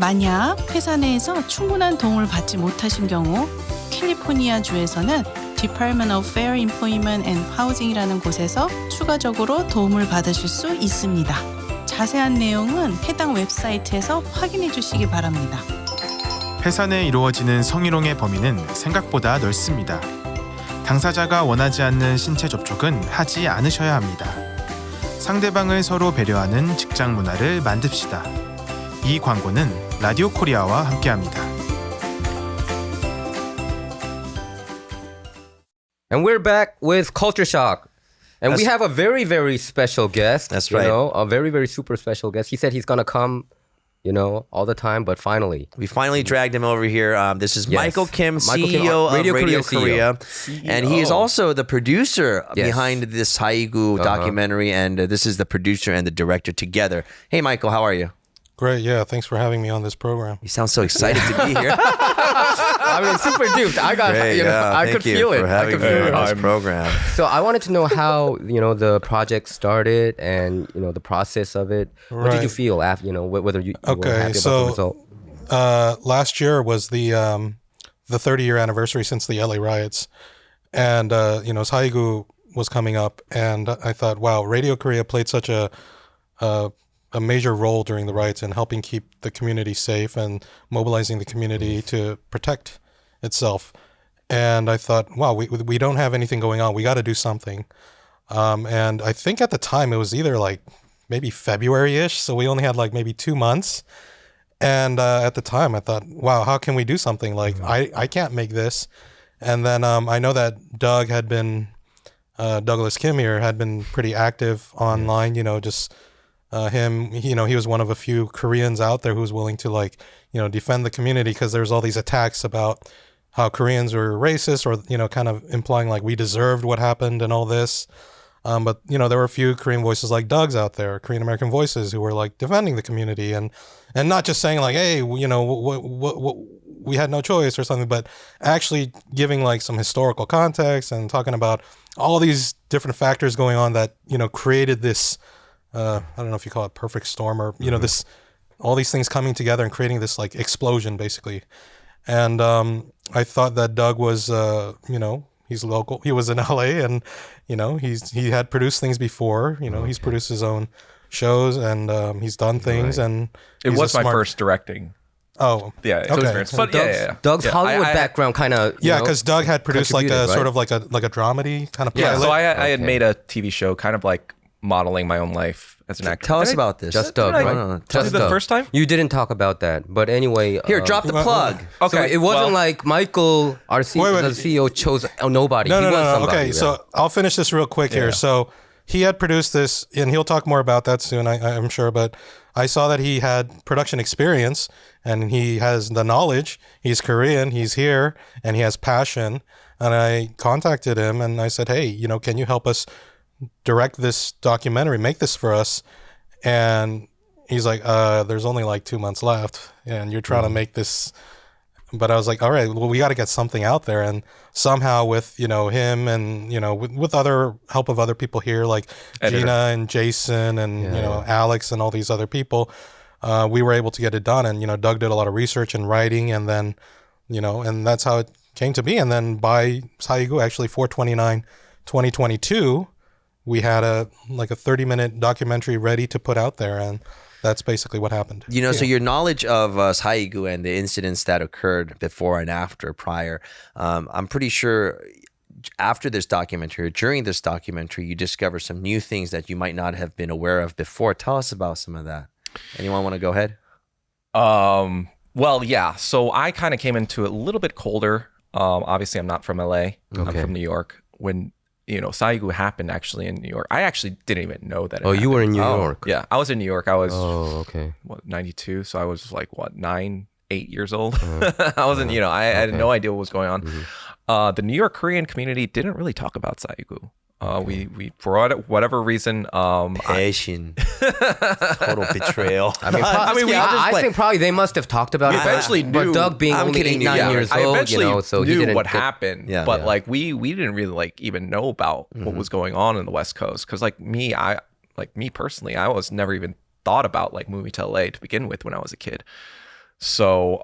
만약 회사 내에서 충분한 도움을 받지 못하신 경우 캘리포니아 주에서는 Department of Fair Employment and Housing이라는 곳에서 추가적으로 도움을 받으실 수 있습니다. 자세한 내용은 해당 웹사이트에서 확인해 주시기 바랍니다. 회사 내 이루어지는 성희롱의 범위는 생각보다 넓습니다. 당사자가 원하지 않는 신체 접촉은 하지 않으셔야 합니다. 상대방을 서로 배려하는 직장 문화를 만듭시다. 이 광고는 라디오 코리아와 함께합니다. And we're back with Culture Shock. And we have a very, very special guest. That's you right. know, a very, very super special guest. He said he's going to come, you know, all the time, but finally. We finally dragged him over here. This is Yes. Michael Kim, Michael Kim, CEO of Radio Radio Korea Korea. And he is also the producer Yes. behind this Haigu documentary. And this is the producer and the director together. Hey, Michael, how are you? Great, yeah. Thanks for having me on this program. You sound so excited to be here. I mean, super duped. I got, Great, you know, yeah, I thank could you feel it. for I having could me feel on it. this program. So I wanted to know how, you know, the project started and, you know, the process of it. What did you Right. feel after, you know, whether you were Okay, happy about the result? Last year was the 30-year anniversary since the LA riots, and Haigu was coming up, and I thought, wow, Radio Korea played such a major role during the riots in helping keep the community safe and mobilizing the community to protect itself. And I thought, wow, we don't have anything going on. We got to do something. And I think at the time it was either like maybe February-ish, so we only had like maybe 2 months. And at the time I thought, wow, how can we do something? Like I can't make this. And then I know that Doug had been, Douglas Kim here had been pretty active online, you know, just him, you know, he was one of a few Koreans out there who was willing to like, you know, defend the community because there's all these attacks about how Koreans were racist or, you know, kind of implying like we deserved what happened and all this. But, you know, there were a few Korean voices like Doug's out there, Korean American voices who were like defending the community and not just saying like, hey, you know, what we had no choice or something, but actually giving like some historical context and talking about all these different factors going on that, you know, created this, I don't know if you call it perfect storm or, you know, this, all these things coming together and creating this like explosion basically. And I thought that Doug was, you know, he's local. He was in LA and, you know, he had produced things before, you know, he's produced his own shows and he's done things and It he's was a my smart- first directing. Oh, Yeah, okay. experience. But yeah. Doug's Yeah, Hollywood I- background kind of, Yeah, because Doug had produced like a contributed, right? sort of like a dramedy kind of pilot. Yeah, so I had made a TV show kind of like modeling my own life as an actor. Tell us Did I- about this. Just Doug, I- right? No, tell you Just the Doug. first time? You didn't talk about that. But anyway. Here, drop the plug. So Okay, it wasn't well- like Michael, our CEO, Wait. the CEO chose nobody. No, he no, was no. somebody. Okay, yeah. so I'll finish this real quick here. So he had produced this, and he'll talk more about that soon, I'm sure. But I saw that he had production experience, and he has the knowledge. He's Korean, he's here, and he has passion. And I contacted him, and I said, hey, you know, can you help us direct this documentary, make this for us? And he's like, there's only like 2 months left, and you're trying to make this. But I was like, all right, well, we got to get something out there. And somehow with, you know, him and, you know, with other help of other people here, like Gina and Jason and, you know, Alex and all these other people, we were able to get it done. And, you know, Doug did a lot of research and writing. And then, you know, and that's how it came to be. And then by Haigu, actually 4/29/2022, we had a 30-minute documentary ready to put out there. And that's basically what happened. You know, so your knowledge of Haigu and the incidents that occurred before and after, prior, I'm pretty sure after this documentary, or during this documentary, you discover some new things that you might not have been aware of before. Tell us about some of that. Anyone want to go ahead? Well, yeah. So I kind of came into it a little bit colder. Obviously, I'm not from LA. I'm from New York. When Haigu happened actually in New York, I actually didn't even know that. Oh, you were in New York. Yeah, I was in New York. I was 92. So I was like 8 years old. I wasn't, I had no idea what was going on. The New York Korean community didn't really talk about Haigu. We for whatever reason, Haitian. Total betrayal. I think probably they must have talked about it. Eventually but knew. Doug being I'm only kidding 8, 9 you, years I old, eventually so he knew didn't what get- happened, Yeah. but Yeah. like we didn't really like even know about what was going on in the West Coast because like me personally, I was never even thought about like moving to LA to begin with when I was a kid. So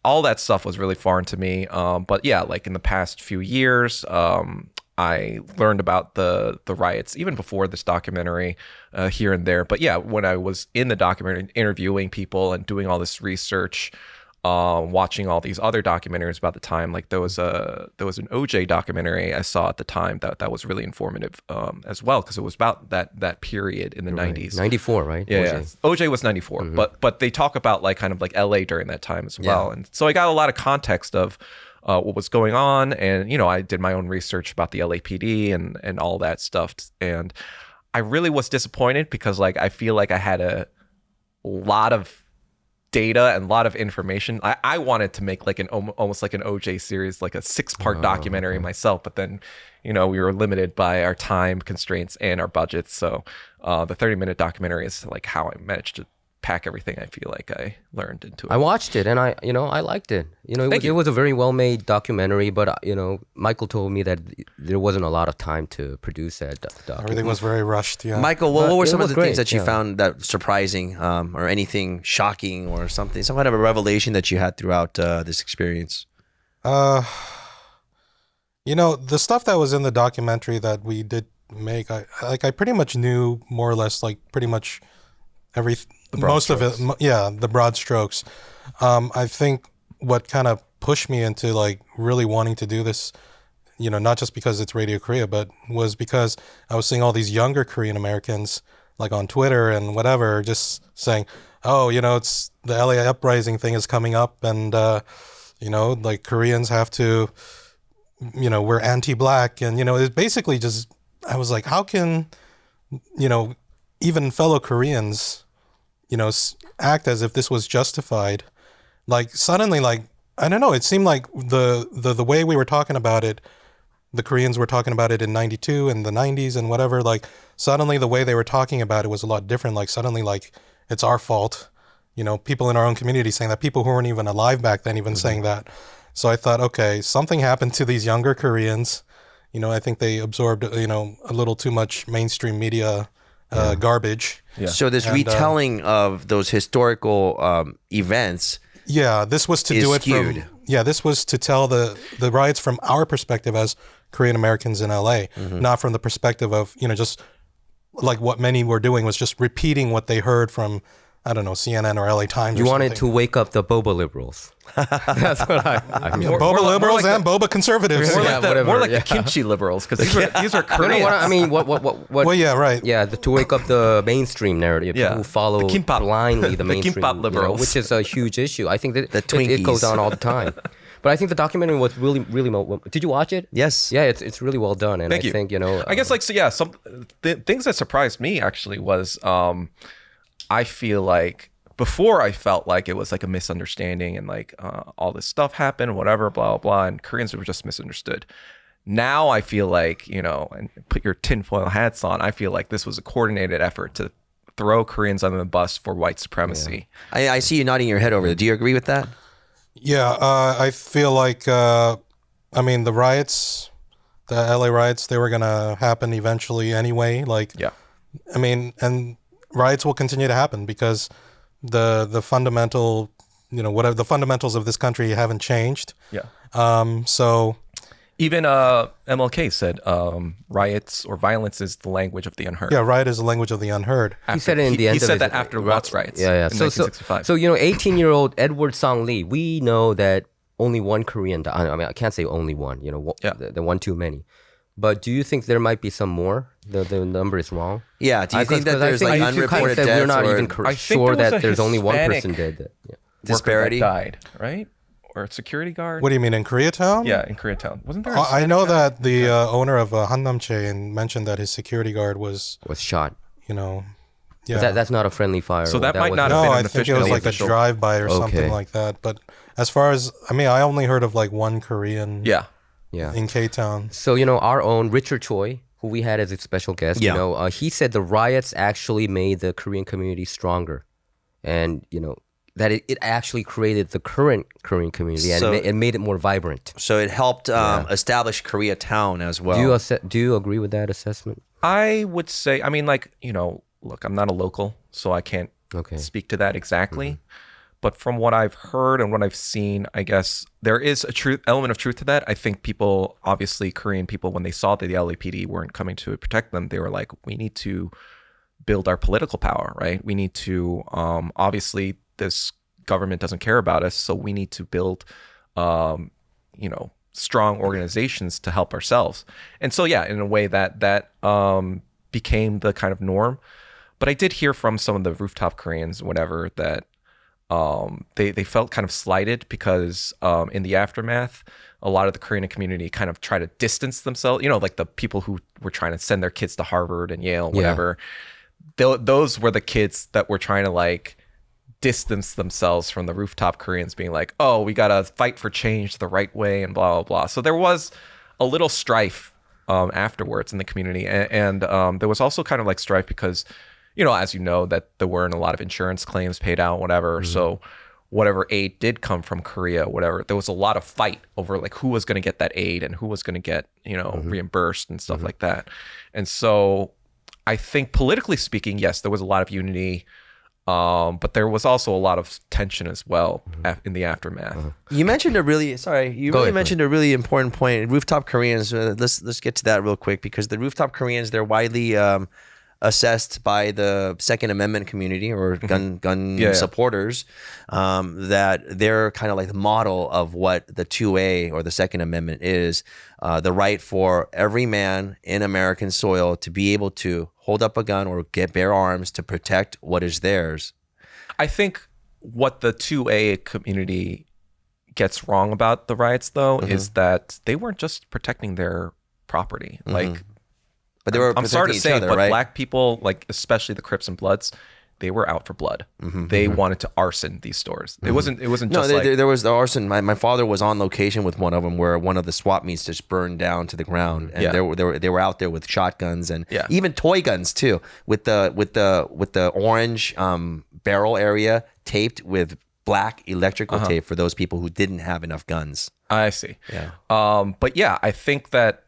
all that stuff was really foreign to me. But yeah, like in the past few years, I learned about the riots even before this documentary here and there. But yeah, when I was in the documentary interviewing people and doing all this research, watching all these other documentaries about the time, like there was an OJ documentary I saw at the time that was really informative as well because it was about that period in the 90s. 94, right? Yeah, OJ was 94, but they talk about like kind of like LA during that time as well, and so I got a lot of context of what was going on, and you know I did my own research about the LAPD and all that stuff, and I really was disappointed because like I feel like I had a lot of data and a lot of information. I wanted to make like almost like an OJ series, like a 6-part documentary myself, but then you know we were limited by our time constraints and our budgets, so the 30-minute documentary is like how I managed to pack everything I feel like I learned into it. I watched it and I liked it. It was a very well-made documentary, but Michael told me that there wasn't a lot of time to produce that documentary. Everything was very rushed. Yeah. Michael, what were it some of was the great, things that you yeah. found that surprising or anything shocking or something, some kind of a revelation that you had throughout this experience? The stuff that was in the documentary that we did make, I pretty much knew more or less, like pretty much most of it. Yeah, the broad strokes. I think what kind of pushed me into like really wanting to do this, not just because it's Radio Korea, but was because I was seeing all these younger Korean Americans like on Twitter and whatever, just saying, oh, it's the LA uprising thing is coming up, and like Koreans have to, we're anti-black, and it's basically just, I was like, how can, even fellow Koreans, act as if this was justified? Like suddenly, like, I don't know, it seemed like the way we were talking about it, the Koreans were talking about it in 92 and the 90s and whatever, like suddenly the way they were talking about it was a lot different. Like suddenly, like, it's our fault, people in our own community saying that, people who weren't even alive back then even saying that. So I thought, okay, something happened to these younger Koreans. I think they absorbed, a little too much mainstream media garbage. Yeah. So this retelling of those historical events. Yeah, this was to do it skewed. from. Yeah, this was to tell the riots from our perspective as Korean Americans in LA, not from the perspective of just like what many were doing was just repeating what they heard from, I don't know, CNN or LA Times. You or wanted something. to wake up the boba liberals. That's what I mean. Boba liberals and boba conservatives. More like the kimchi liberals, because these are Koreans. What? Well, yeah, right. Yeah, to wake up the mainstream narrative, Yeah. who follow The kimbap. blindly the The mainstream, kimbap liberals. which is a huge issue. I think that The it Twinkies. goes on all the time. But I think the documentary was really, really well. Did you watch it? Yes. Yeah, it's really well done, and Thank I you. think I guess some things that surprised me actually was I feel like before I felt like it was like a misunderstanding and like all this stuff happened, whatever, blah blah blah, and Koreans were just misunderstood. Now I feel like, and put your tinfoil hats on, I feel like this was a coordinated effort to throw Koreans under the bus for white supremacy. I see you nodding your head over there. Do you agree with that? Yeah, I feel like, the riots, the LA riots, they were going to happen eventually anyway. Like, Yeah. And riots will continue to happen because the fundamental, whatever the fundamentals of this country haven't changed. Yeah. So Even MLK said riots or violence is the language of the unheard. yeah, riot is the language of the unheard. he said it in the end. He of said his- that after Watts riots. Yeah. In So 1965. 18-year-old Edward Song Lee. We know that only one Korean died. I mean, I can't say only one. Yeah. The one too many. But do you think there might be some more? The number is wrong. Yeah. Do you think that there's like you kind of unreported said deaths we're not or even I think sure there was that a there's only one Hispanic person dead. Yeah. disparity? That died, right? Or a security guard? What do you mean, in Koreatown? Yeah, in Koreatown. Wasn't there? I know that the owner of Hannam Chain mentioned that his security guard was, shot. yeah. But that's not a friendly fire. So that might was not a- have No, been I an think it official- was like official- a drive-by or something Okay. like that. But as far as, I only heard of like one Korean Yeah. Yeah. in K-Town. So our own Richard Choi, who we had as a special guest, Yeah. he said the riots actually made the Korean community stronger, and that it actually created the current Korean community, and So- it made it more vibrant. So it helped establish Koreatown as well. Do you agree with that assessment? I would say, I mean, like, look, I'm not a local, so I can't Okay. speak to that exactly. But from what I've heard and what I've seen, I guess there is element of truth to that. I think people, obviously Korean people, when they saw that the LAPD weren't coming to protect them, they were like, we need to build our political power, right? We need to, obviously this government doesn't care about us, so we need to build, strong organizations to help ourselves. And so, yeah, in a way that became the kind of norm. But I did hear from some of the rooftop Koreans, whatever, that they felt kind of slighted because in the aftermath, a lot of the Korean community kind of try to distance themselves. Like the people who were trying to send their kids to Harvard and Yale, whatever. Those were the kids that were trying to like distance themselves from the rooftop Koreans, being like, "Oh, we gotta fight for change the right way," and blah blah blah. So there was a little strife afterwards in the community, and there was also kind of like strife because, as you know, that there weren't a lot of insurance claims paid out, whatever. So whatever aid did come from Korea, whatever, there was a lot of fight over like who was going to get that aid and who was going to get, reimbursed and stuff like that. And so I think politically speaking, yes, there was a lot of unity, but there was also a lot of tension as well in the aftermath. You mentioned a really mentioned a really important point. Rooftop Koreans. Let's get to that real quick, because the rooftop Koreans, they're widely assessed by the Second Amendment community or gun supporters, that they're kind of like the model of what the 2A or the Second Amendment is, the right for every man in American soil to be able to hold up a gun or bear arms to protect what is theirs. I think what the 2A community gets wrong about the riots, though, is that they weren't just protecting their property. Like, But they were I'm sorry to protecting each say, other, but right? black people, like especially the Crips and Bloods, they were out for blood. They wanted to arson these stores. It wasn't just like there was the arson. My father was on location with one of them where one of the swap meets just burned down to the ground, and they were out there with shotguns and even toy guns too, with the orange barrel area taped with black electrical tape for those people who didn't have enough guns. I see. Yeah. But yeah, I think that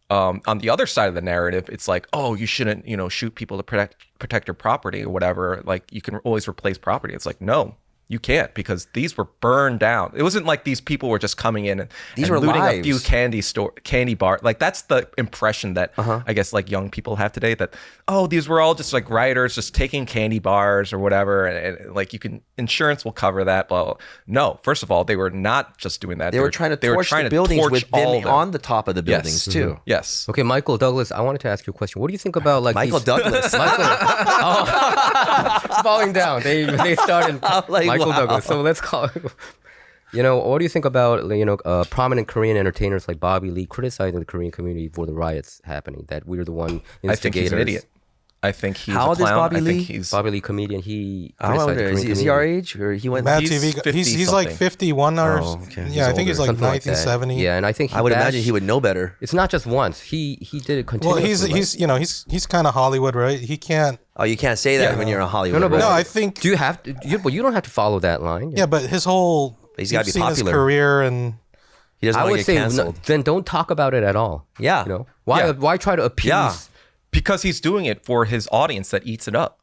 on the other side of the narrative, it's like, oh, you shouldn't, shoot people to protect your property or whatever. Like, you can always replace property. It's like, no, you can't, because these were burned down. It wasn't like these people were just coming in and were looting lives. a few candy bar. Like, that's the impression that I guess like young people have today, that, oh, these were all just like rioters just taking candy bars or whatever, and like insurance will cover that. Blah, blah. No, first of all, they were not just doing that. They were trying to torch the buildings with them on the top of the buildings too. Yes. Okay, Michael Douglas, I wanted to ask you a question. What do you think about like Michael Douglas. falling down? They started like, Michael wow. Douglas. So let's call it. What do you think about prominent Korean entertainers like Bobby Lee criticizing the Korean community for the riots happening? That we're the one instigators. I think he's an idiot. I think he's How a old is clown. Bobby I Lee? think he's Bobby Lee, comedian. He How criticized old the Korean is he? Our community. age, or he went? Mad He's TV. 50 He's like something. 51 or Oh, okay. yeah, I think he's like Something like that. 1970. Yeah, and I think I would imagine he would know better. It's not just once. He did it Well, continuously. he's kind of Hollywood, right? He can't. Oh, you can't say that when you're in Hollywood. No, but- No, right? I think. Do you have to? You don't have to follow that line. Yeah, but his whole. He's gotta you've be seen popular. His career and. He doesn't I want would to say get canceled. then don't talk about it at all. Yeah. Why Yeah. why try to appease? Yeah. because he's doing it for his audience that eats it up.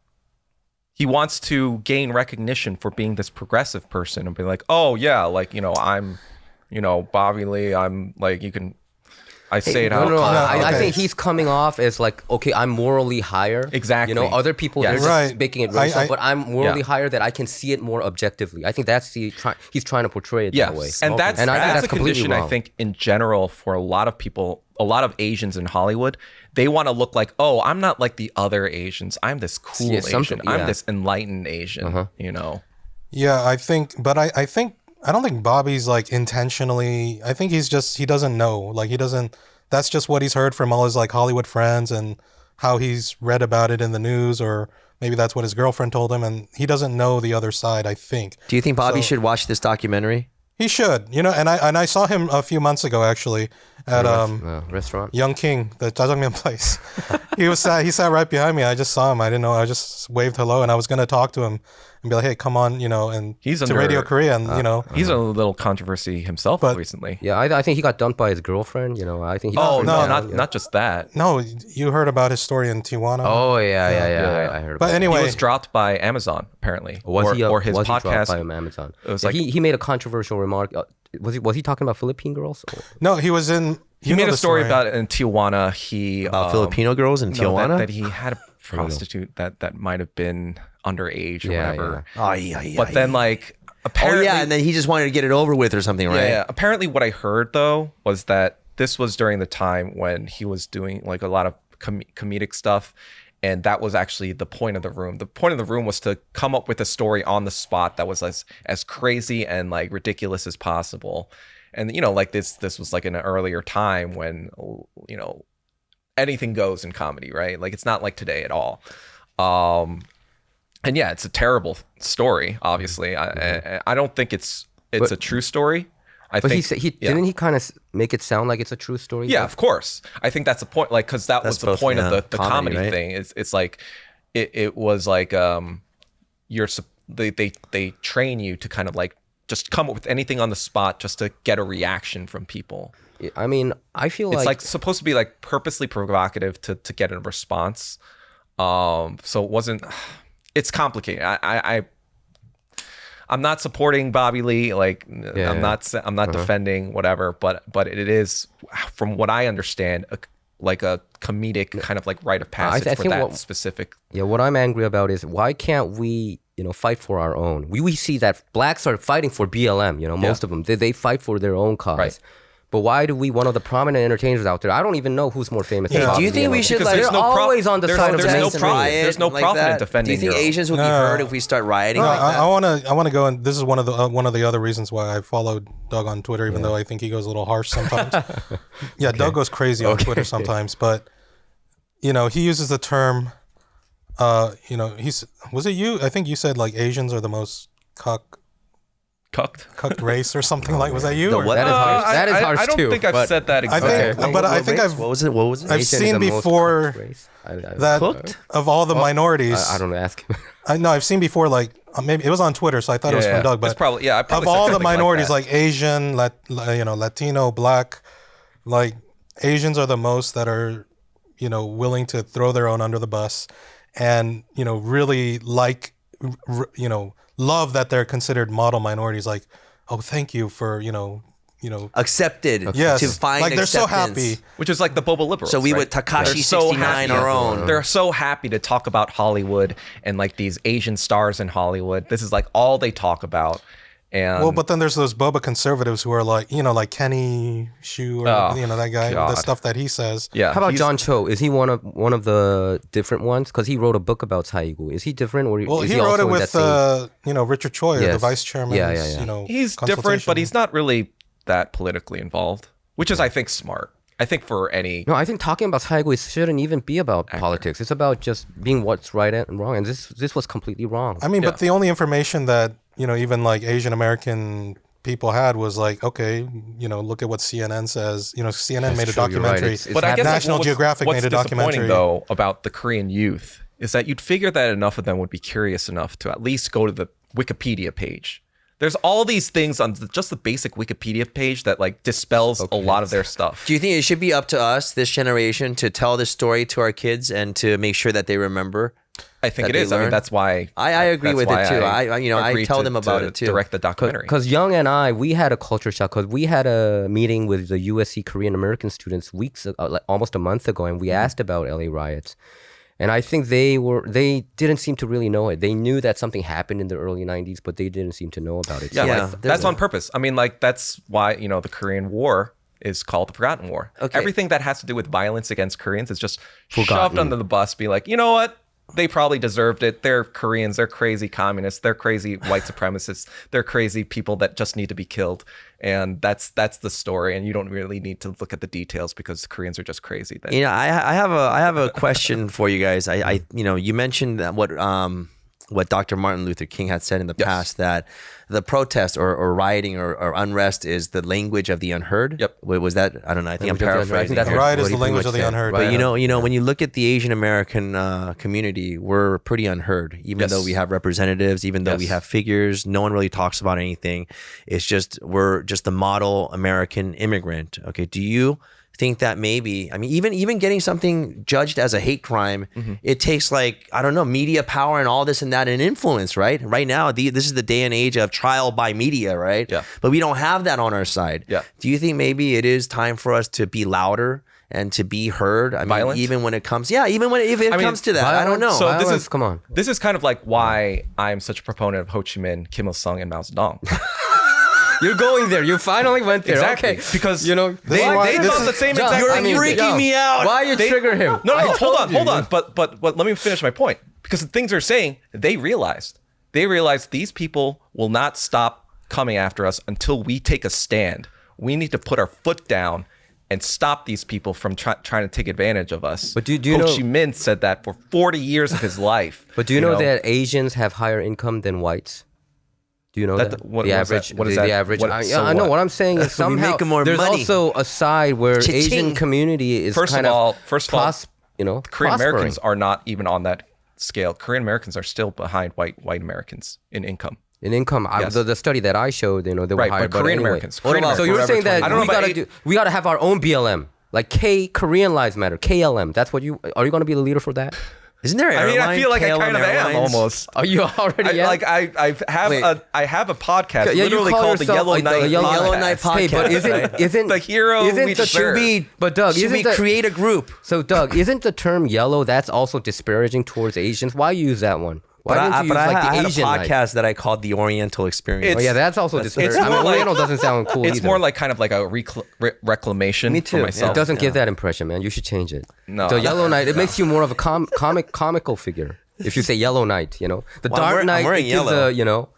He wants to gain recognition for being this progressive person and be like, oh yeah, like, I'm, Bobby Lee. I'm like, I say it out. No, I okay. think he's coming off as like, okay, I'm morally higher. Exactly. Other people, they're Yes. just Right. making it racial, but I'm morally Yeah. higher that I can see it more objectively. I think that's he's trying to portray it Yes. that way. And that's I think that's a completely condition, wrong. I think, in general, for a lot of people, a lot of Asians in Hollywood, they want to look like, oh, I'm not like the other Asians. I'm this cool Yeah, Asian. I'm yeah. this enlightened Asian, Yeah, I think, but I think I don't think Bobby's like intentionally. I think he doesn't know. Like he doesn't. That's just what he's heard from all his like Hollywood friends and how he's read about it in the news, or maybe that's what his girlfriend told him, and he doesn't know the other side. I think. Do you think Bobby should watch this documentary? He should, and I saw him a few months ago actually at restaurant Young King, the jjajangmyeon place. He sat right behind me. I just saw him. I didn't know. I just waved hello, and I was gonna talk to him and be like, "Hey, come on," and he's to Radio Korea, and he's in a little controversy himself recently. Yeah, I think he got dumped by his girlfriend. I think. Not just that. No, you heard about his story in Tijuana. Oh yeah. I heard. But anyway, he was dropped by Amazon apparently. Was he? Or his was podcast? He dropped by Amazon? It was he made a controversial remark. Was he talking about Philippine girls? No, he was in. He made a story about it in Tijuana. About Filipino girls in Tijuana. That he had a prostitute that might have been underage or whatever. Yeah. But then apparently, and then he just wanted to get it over with or something, right? Yeah. Apparently, what I heard though was that this was during the time when he was doing a lot of comedic stuff. And that was actually the point of the room. The point of the room was to come up with a story on the spot that was as crazy and ridiculous as possible. And this was in an earlier time when anything goes in comedy, right? It's not like today at all. And yeah, it's a terrible story. Obviously, I don't think it's a true story. Didn't he kind of make it sound like it's a true story? Yeah, of course. I think that's the point. Because that was the point of the comedy right? thing. It's it was they train you to kind of just come up with anything on the spot just to get a reaction from people. I mean, I feel it's supposed to be purposely provocative to get a response. So it wasn't. It's complicated. I'm not supporting Bobby Lee. I'm not defending whatever. But it is, from what I understand, a comedic kind of rite of passage for that specific. Yeah, what I'm angry about is why can't we fight for our own? We see that blacks are fighting for BLM. Most of them they fight for their own cause. Right. But why do we, one of the prominent entertainers out there, I don't even know who's more famous. Yeah. Do you think we should they're always on the side of the There's no profit in defending. Do you think Asians would be hurt if we start rioting like that? I want to go, and this is one of the other reasons why I followed Doug on Twitter, even though I think he goes a little harsh sometimes. Okay. Doug goes crazy on Twitter sometimes, but he uses the term. Was it you? I think you said Asians are the most cucked race or something was that you? That is harsh I don't think I've said that exactly. I think I've. What was it? I've seen before that of all the minorities. I don't ask him. I've seen before maybe it was on Twitter, so I thought it was from Doug. But it's probably of all the minorities, Asian, Latino, Black, Asians are the most that are willing to throw their own under the bus, and really love that they're considered model minorities. Thank you for accepted. Yes, to find they're acceptance. so happy. Which is the Boba liberals. So we right? would Takashi 69 our own. They're so happy to talk about Hollywood and these Asian stars in Hollywood. This is all they talk about. And but then there's those Boba conservatives who are like Kenny Xu or that guy, the stuff that he says. Yeah. How about John Cho? Is he one of the different ones? Because he wrote a book about Tsai Ing-wen. Is he different, or is he wrote also it with Richard Choi, the vice chairman. Yeah. He's different, but he's not really that politically involved, which is I think smart. I think for any I think talking about Tsai Ing-wen shouldn't even be about politics. It's about just being what's right and wrong, and this was completely wrong. I mean, but the only information that even Asian American people had was okay, look at what CNN says. CNN made a documentary. Right. But I guess National Geographic made a documentary. What's disappointing though about the Korean youth is that you'd figure that enough of them would be curious enough to at least go to the Wikipedia page. There's all these things on just the basic Wikipedia page that dispels a lot of their stuff. Do you think it should be up to us, this generation, to tell this story to our kids and to make sure that they remember? I think it is. I mean, that's why I agree with it too. I tell them about it too. Direct the documentary. Because Young and I, we had a culture shock because we had a meeting with the USC Korean American students almost a month ago, and we asked about LA riots. And I think they didn't seem to really know it. They knew that something happened in the early 90s, but they didn't seem to know about it. Yeah, that's on purpose. I mean, that's why, the Korean War is called the Forgotten War. Okay. Everything that has to do with violence against Koreans is just shoved under the bus, be like, you know what? They probably deserved it. They're Koreans. They're crazy communists. They're crazy white supremacists. They're crazy people that just need to be killed. And that's the story. And you don't really need to look at the details because Koreans are just crazy. I have a question for you guys. You mentioned that what what Dr. Martin Luther King had said in the past, that the protest or rioting or unrest is the language of the unheard. Yep. Was that? I don't know. I think I'm paraphrasing. Riot is the language of the unheard. But you know, when you look at the Asian American community, we're pretty unheard. Even though we have representatives, even though we have figures, no one really talks about anything. It's just we're just the model American immigrant. Okay, do you think that maybe, I mean, even getting something judged as a hate crime, it takes like, I don't know, media power and all this and that and influence, right? Right now, this is the day and age of trial by media, right? Yeah. But we don't have that on our side. Yeah. Do you think maybe it is time for us to be louder and to be heard? I mean, Violent? even when it comes, if it comes to that, I don't know. So Violence, come on. This is kind of like why I'm such a proponent of Ho Chi Minh, Kim Il Sung, and Mao Zedong. You're going there. You finally went there. Exactly. Okay. Because you know they thought the same exact You're thing. freaking me out. Why you trigger him? No, I hold told on. you. But let me finish my point. Because the things they're saying, they realized these people will not stop coming after us until we take a stand. We need to put our foot down and stop these people from trying to take advantage of us. But do you Ho know? Chi Minh said that for 40 years of his life. But do you know that Asians have higher income than whites? Do you know that? The average. What is that? The average. So I know what? what I'm saying is We somehow make more there's money. also a side where Cha-ching. Asian community is First of all, Korean prospering. Americans are not even on that scale. Korean Americans are still behind white Americans in income. In income, Yes. the study that I showed, they were Right, higher. but Korean anyway. Americans. So you're Forever saying that 20. I don't know about we gotta have our own BLM, like Korean Lives Matter, KLM. That's what are you gonna be the leader for that? Isn't there an I mean, I airline, feel like I KLM kind of am Airlines? almost. Are you already? I have a podcast Yeah, you literally call called the yourself, Yellow like, the Night Yellow Night Podcast. Hey, but Podcast, isn't The hero isn't we the deserve. But Doug, Should we isn't the, create a group? So Doug, isn't the term yellow that's also disparaging towards Asians? Why use that one? Why didn't you use like I the had Asian a night? podcast that I called the Oriental Experience. It's- Oh yeah, that's also disparaging. I more mean, like- Oriental doesn't sound cool It's either. more like kind of like a reclamation Me for too. myself. It doesn't give that impression, man. You should change it. No. So Yellow Knight, it makes you more of a comical figure. If you say Yellow Knight, the Well, Dark I'm Knight, wearing it gives yellow.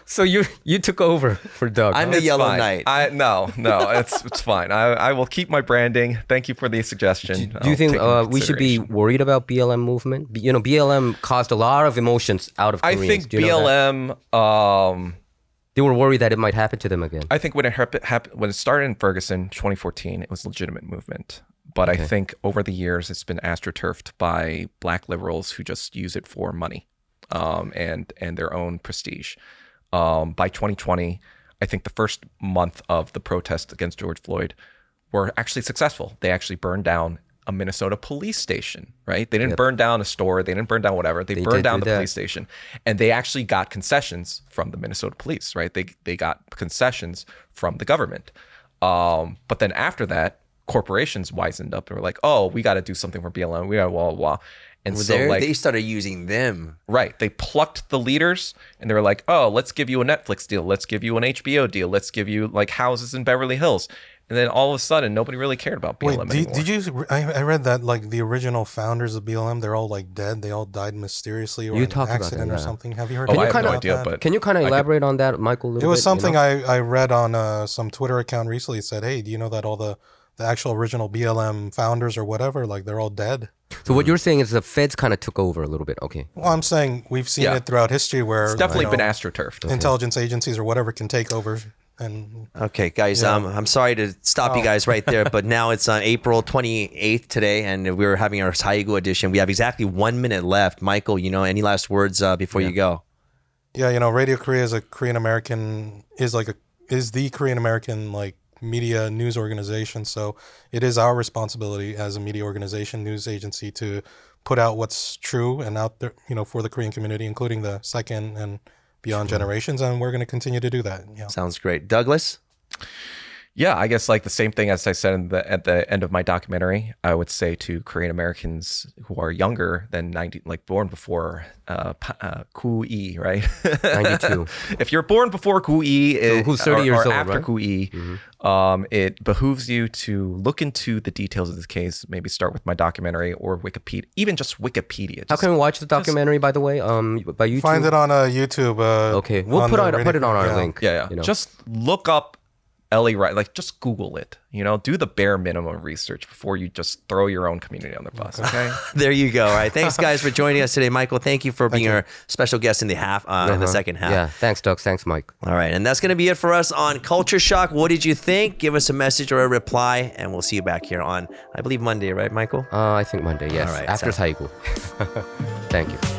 So you took over for Doug. I'm huh? the It's Yellow fine. Knight. No, it's fine. I will keep my branding. Thank you for the suggestion. Do you think I'll take it into we should be consideration. worried about BLM movement? BLM caused a lot of emotions out of I Koreans. think Do you know that? BLM. They were worried that it might happen to them again. I think when it started in Ferguson, 2014, it was a legitimate movement. But I think over the years, it's been astroturfed by black liberals who just use it for money and their own prestige. By 2020, I think the first month of the protest against George Floyd were actually successful. They actually burned down a Minnesota police station, right? They didn't burn down a store. They didn't burn down whatever. They burned did down do the that. police station. And they actually got concessions from the Minnesota police, right? They got concessions from the government. But then after that, corporations wisened up and were like, oh, we got to do something for BLM. We got to blah, blah, blah. And so They started using them. right. They plucked the leaders and they were like, oh, let's give you a Netflix deal. Let's give you an HBO deal. Let's give you like houses in Beverly Hills. And then all of a sudden, nobody really cared about BLM Wait, anymore. did you? I read that like the original founders of BLM, they're all like dead. They all died mysteriously or You in an talked about accident that, or yeah. something. Have you heard? Oh, Can I you have kinda- no idea, about that? but Can you kind of elaborate on that, Michael? A little It was bit, something you know? I read on some Twitter account recently. It said, "Hey, do you know that all the actual original BLM founders or whatever, like they're all dead?" So what you're saying is the feds kind of took over a little bit. Okay. Well, I'm saying we've seen Yeah. it throughout history where it's definitely you been know, astroturfed. intelligence agencies or whatever can take over and Okay, guys, I'm sorry to stop you guys right there, but now it's on April 28th today, and we're having our Saigu edition. We have exactly 1 minute left. Michael, any last words before you go? yeah, Radio Korea is a Korean American is the Korean American like media news organization. So it is our responsibility as a media organization, news agency, to put out what's true and out there, for the Korean community, including the second and beyond generations, and we're going to continue to do that. Yeah. Sounds great. Douglas? Yeah, I guess like the same thing as I said at the end of my documentary, I would say to Korean Americans who are younger than 90, like born before Kui, right? 92. If you're born before Kui, who's 30 years or old, after right? Kui, it behooves you to look into the details of this case. Maybe start with my documentary or Wikipedia, even just Wikipedia. How can we watch the documentary, by the way? By YouTube? Find it on YouTube. Okay. We'll on put the it on our Radio- link. Yeah. you know. Just look up LA Riot, like just Google it, do the bare minimum research before you just throw your own community on the bus. Okay. There you go. All right. Thanks guys for joining us today. Michael, thank you for being our special guest in the in the second half. Yeah. Thanks, Doug. Thanks, Mike. All right. And that's going to be it for us on Culture Shock. What did you think? Give us a message or a reply, and we'll see you back here on, I believe, Monday, right, Michael? I think Monday, yes. All right, After Saigu. Thank you.